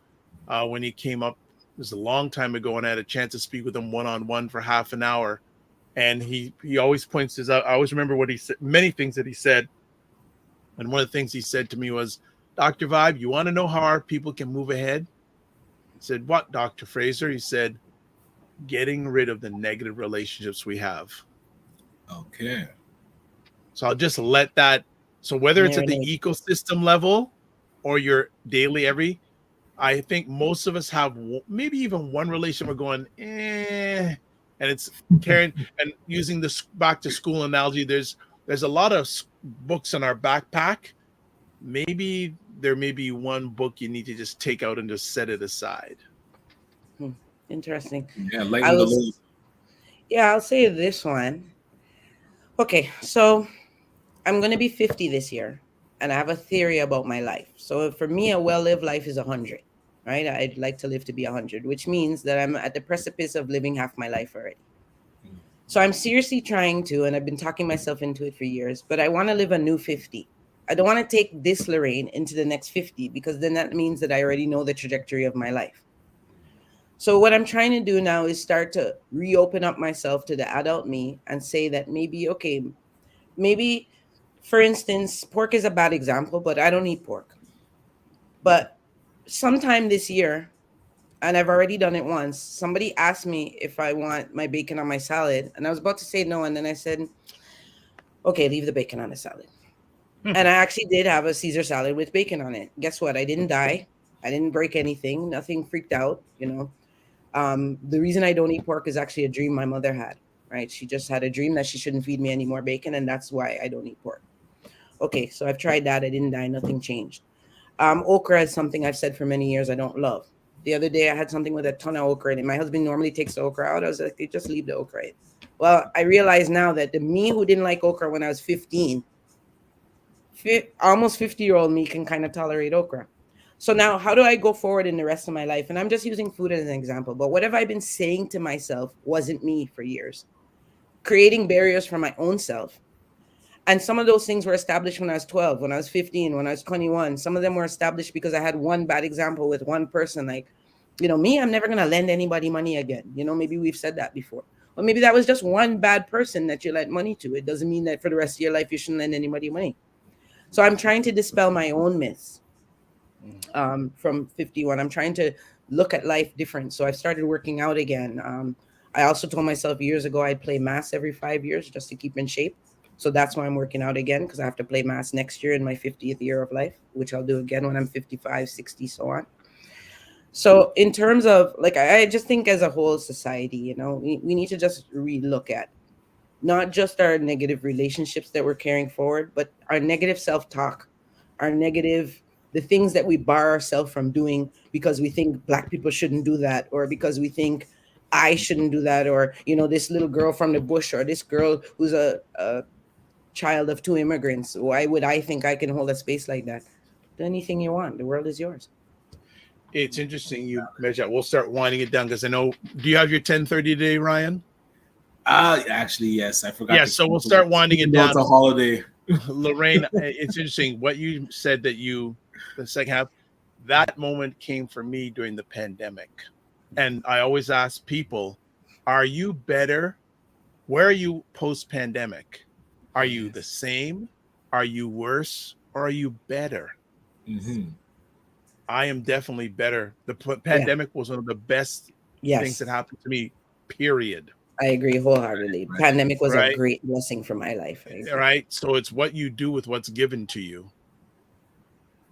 when he came up. It was a long time ago, and I had a chance to speak with him one-on-one for half an hour. And he always points this out. I always remember what he said, many things that he said. And one of the things he said to me was, Dr. Vibe, you want to know how our people can move ahead? I said, what, Dr. Fraser? He said, getting rid of the negative relationships we have. Okay. So I'll just let that. So whether it's at the ecosystem level or your daily I think most of us have maybe even one relationship we're going, and it's carrying. And using this back to school analogy, there's a lot of books in our backpack. Maybe there may be one book you need to just take out and just set it aside. Interesting. Yeah, I'll say this one. Okay, so I'm going to be 50 this year, and I have a theory about my life. So for me, a well-lived life is 100, right? I'd like to live to be 100, which means that I'm at the precipice of living half my life already. So I'm seriously trying to, and I've been talking myself into it for years, but I want to live a new 50. I don't want to take this Lorraine into the next 50 because then that means that I already know the trajectory of my life. So what I'm trying to do now is start to reopen up myself to the adult me and say that maybe, for instance, pork is a bad example, but I don't eat pork. But sometime this year, and I've already done it once, somebody asked me if I want my bacon on my salad. And I was about to say no. And then I said, okay, leave the bacon on the salad. And I actually did have a Caesar salad with bacon on it. Guess what? I didn't die. I didn't break anything. Nothing freaked out, The reason I don't eat pork is actually a dream my mother had, right? She just had a dream that she shouldn't feed me any more bacon, and that's why I don't eat pork. Okay, so I've tried that. I didn't die. Nothing changed. Okra is something I've said for many years I don't love. The other day I had something with a ton of okra in it. My husband normally takes the okra out. I was like, just leave the okra in. Well, I realize now that the me who didn't like okra when I was 15, almost 50-year-old me can kind of tolerate okra. So now how do I go forward in the rest of my life? And I'm just using food as an example, but what have I been saying to myself wasn't me for years? creating barriers for my own self. And some of those things were established when I was 12, when I was 15, when I was 21. Some of them were established because I had one bad example with one person. Like, me, I'm never going to lend anybody money again. Maybe we've said that before. Or maybe that was just one bad person that you lent money to. It doesn't mean that for the rest of your life you shouldn't lend anybody money. So I'm trying to dispel my own myths from 51. I'm trying to look at life different. So I've started working out again. I also told myself years ago I'd play mass every 5 years just to keep in shape. So that's why I'm working out again, because I have to play mass next year in my 50th year of life, which I'll do again when I'm 55, 60, so on. So in terms of, like, I just think as a whole society, we need to just relook at not just our negative relationships that we're carrying forward, but our negative self-talk, the things that we bar ourselves from doing because we think Black people shouldn't do that, or because we think I shouldn't do that, or, this little girl from the bush, or this girl who's a child of 2 immigrants. Why would I think I can hold a space like that? Do anything you want. The world is yours. It's interesting you measure. We'll start winding it down because I know. Do you have your 10:30 today, Ryan? Actually, yes. I forgot. Yeah, so we'll start winding it down. It's a holiday. Lorraine, it's interesting what you said that the second half, that moment came for me during the pandemic. And I always ask people, are you better? Where are you post-pandemic? Are you the same? Are you worse? Or are you better? Mm-hmm. I am definitely better. The pandemic was one of the best things that happened to me, period. I agree wholeheartedly. Right. Pandemic was a great blessing for my life. Right. So it's what you do with what's given to you.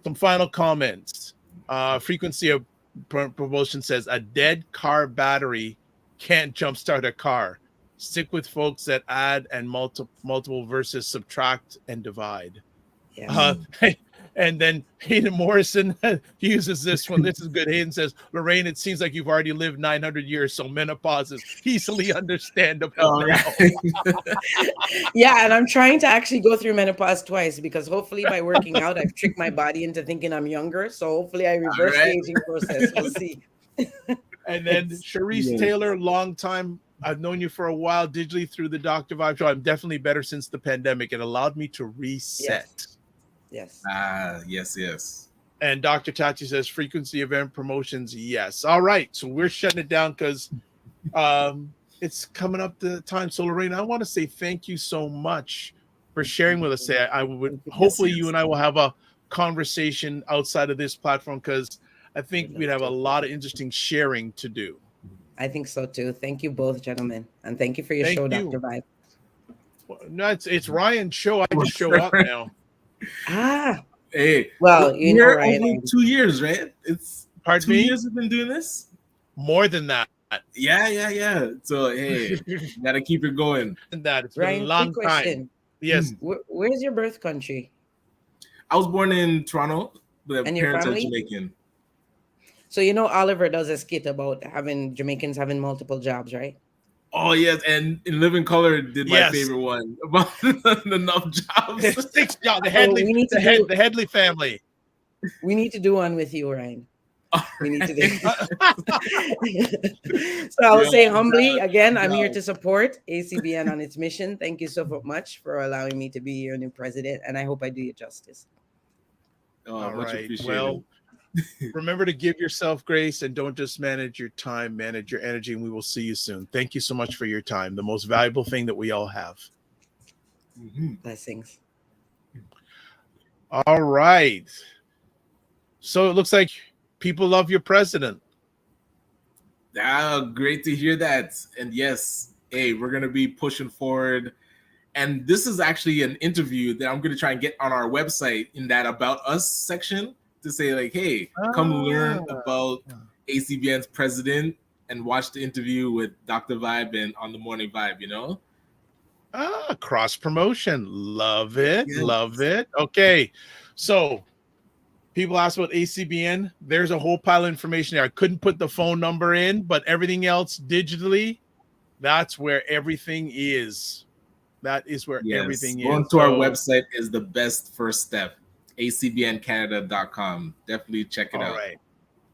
Some final comments. Frequency of promotion says a dead car battery can't jumpstart a car. Stick with folks that add and multiple versus subtract and divide. Yes. And then Hayden Morrison uses this one. This is good. Hayden says, Lorraine, it seems like you've already lived 900 years, so menopause is easily understandable. Yeah, and I'm trying to actually go through menopause twice, because hopefully by working out, I've tricked my body into thinking I'm younger. So hopefully I reverse the aging process. We'll see. And then Sharice Taylor, long time. I've known you for a while digitally through the Dr. Vibe show. I'm definitely better since the pandemic. It allowed me to reset. Yes. Yes. And Dr. Tachi says frequency event promotions. Yes. All right. So we're shutting it down because it's coming up the time. So Lorraine, I want to say thank you so much for sharing with us. I would hopefully you and I will have a conversation outside of this platform, because I think we'd have a lot of interesting sharing to do. I think so too. Thank you both, gentlemen. And thank you for your show, Dr. Vibe. Well, no, it's Ryan's show. I just show up now. Hey, well, you're Ryan, over 2 years, right? It's 2 years you've been doing this? More than that. Yeah. So hey, you gotta keep it going. It's Ryan, been a long time. Yes. Where's your birth country? I was born in Toronto, but and parents your are family? Jamaican. So Oliver does a skit about having Jamaicans having multiple jobs, right? Oh yes, and In Living Color did my favorite one about enough jobs. 6 jobs. The Headley family. We need to do one with you, Ryan. We need to do. So I will say humbly again, I'm here to support ACBN on its mission. Thank you so much for allowing me to be your new president, and I hope I do you justice. All right. Well, remember to give yourself grace and don't just manage your time, manage your energy, and we will see you soon. Thank you so much for your time, the most valuable thing that we all have. Blessings. All right. So it looks like people love your president. Great to hear that. And yes, hey, we're going to be pushing forward. And this is actually an interview that I'm going to try and get on our website in that About Us section, to say like, hey, come learn about ACBN's president and watch the interview with Dr. Vibe and On the Morning Vibe, Cross promotion. Love it. Yes. Love it. Okay. So people ask about ACBN. There's a whole pile of information there. I couldn't put the phone number in, but everything else digitally, that's where everything is. That is where everything is. Going to our website is the best first step. ACBNcanada.com. Definitely check it out. All right.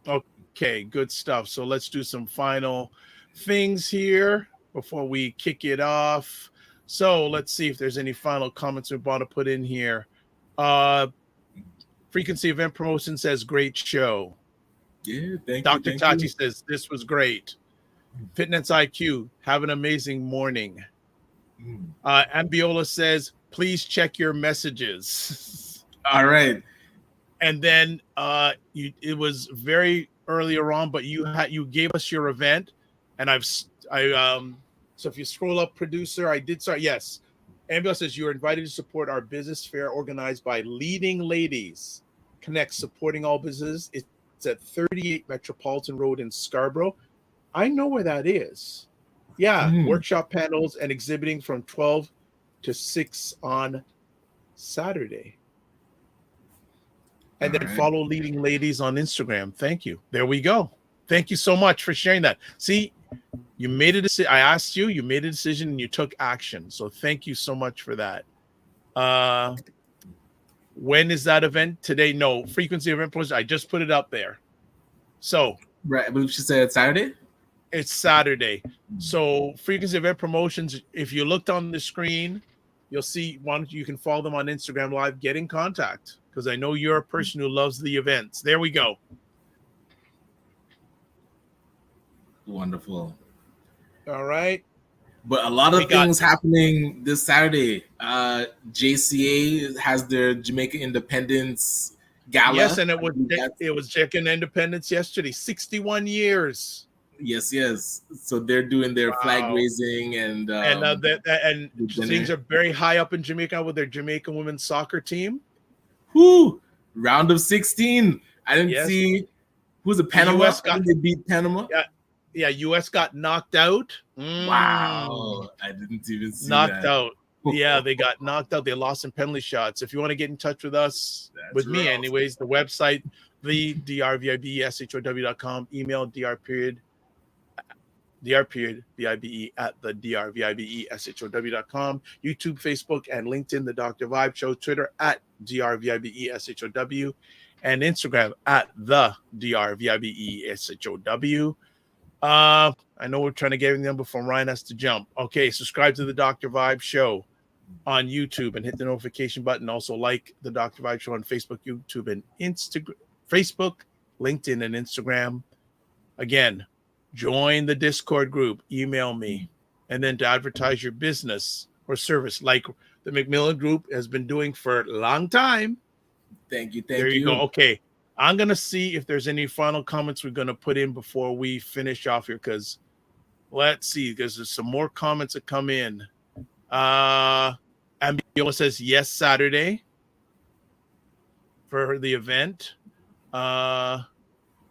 Okay, good stuff. So let's do some final things here. before we kick it off. So let's see if there's any final comments we want to put in here. Frequency Event Promotion says, great show. Yeah, thank Dr. you. Tati says, this was great. Fitness IQ, have an amazing morning. Ambiola says, please check your messages. All right. And then it was very earlier on, but you gave us your event, and so if you scroll up, producer, I did start. Yes, Ambiola says you are invited to support our business fair organized by Leading Ladies Connect, supporting all businesses. It's at 38 Metropolitan Road in Scarborough. I know where that is. Yeah, workshop panels and exhibiting from 12 to 6 on Saturday. And then follow Leading Ladies on Instagram. Thank you. There we go. Thank you so much for sharing that. See, you made a decision. I asked you, you made a decision, and you took action. So thank you so much for that. When is that event? Today? No, Frequency Event Promotion. I just put it up there. So right, I believe she said Saturday. It's Saturday. So Frequency Event Promotions, if you looked on the screen, you'll see you can follow them on Instagram Live. Get in contact, because I know you're a person who loves the events. There we go. Wonderful. All right. But a lot of things happening this Saturday. JCA has their Jamaica Independence Gala. Yes, and it was Jamaican Independence yesterday. 61 years. Yes. So they're doing their flag raising and things are very high up in Jamaica with their Jamaican women's soccer team. Whoo! Round of 16. I didn't see who's the Panama. They beat Panama. Yeah, US got knocked out. Wow. I didn't even see knocked that. out. Yeah, they got knocked out. They lost in penalty shots. If you want to get in touch with us, me anyways, the website, the drvibeshow.com, email dr.vibe at the drvibeshow.com, YouTube, Facebook, and LinkedIn, The Dr. Vibe Show, Twitter at drvibeshow, and Instagram at the drvibeshow. I know we're trying to get everything done before Ryan has to jump. Okay, subscribe to the Dr. Vibe Show on YouTube and hit the notification button. Also like the Dr. Vibe Show on Facebook, YouTube, and Instagram. Facebook, LinkedIn, and Instagram. Again, join the Discord group. Email me, and then to advertise your business or service, like the McMillan Group has been doing for a long time. Thank you. There you go. Okay. I'm going to see if there's any final comments we're going to put in before we finish off here, because let's see, because there's some more comments that come in. Ambiola says, yes, Saturday for the event.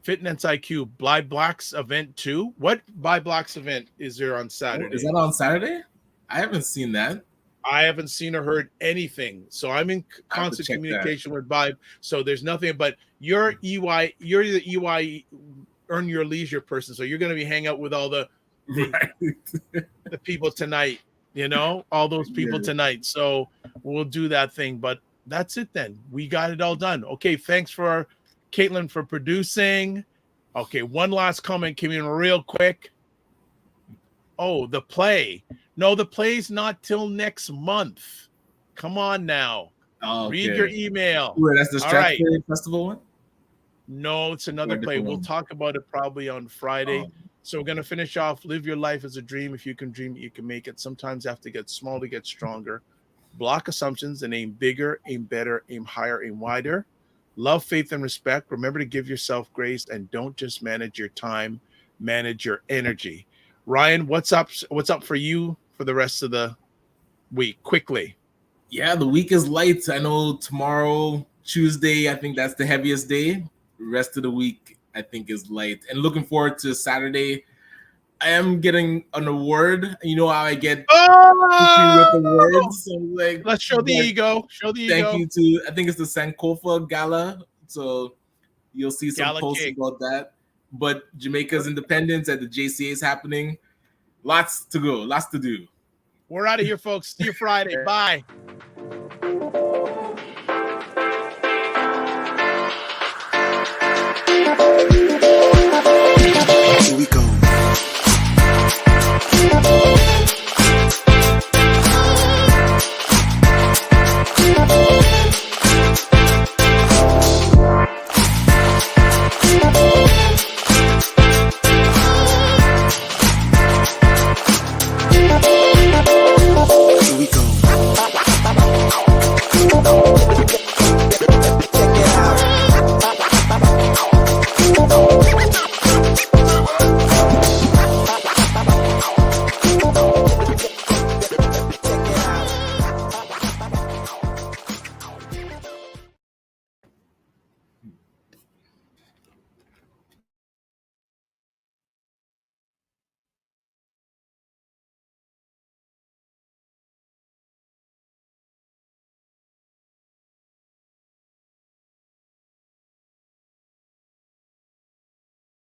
Fitness IQ, Buy Blacks event too. What Buy Blacks event is there on Saturday? Is that on Saturday? I haven't seen that. I haven't seen or heard anything. So I'm in constant communication with Vibe. So there's nothing, but you're the EY earn your leisure person. So you're going to be hanging out with all the people tonight, all those people tonight. So we'll do that thing, but that's it then. We got it all done. Okay. Thanks for Caitlin for producing. Okay. One last comment came in real quick. Oh, the play. No, the play's not till next month. Come on now. Read your email. Wait, that's the Stratford Festival one? No, it's another play. We'll talk about it probably on Friday. So we're going to finish off Live Your Life as a Dream. If you can dream it, you can make it. Sometimes you have to get small to get stronger. Block assumptions and aim bigger, aim better, aim higher, aim wider. Love, faith, and respect. Remember to give yourself grace, and don't just manage your time, manage your energy. Ryan, what's up for you for the rest of the week? Quickly. Yeah, the week is light. I know tomorrow, Tuesday, I think that's the heaviest day. The rest of the week, I think, is light. And looking forward to Saturday. I am getting an award. You know how I get with awards. So let's show the ego. Show the ego. Thank you to, I think it's the Sankofa Gala. So you'll see some posts about that. But Jamaica's independence at the JCA is happening. Lots to go. Lots to do. We're out of here, folks. See you Friday. Bye.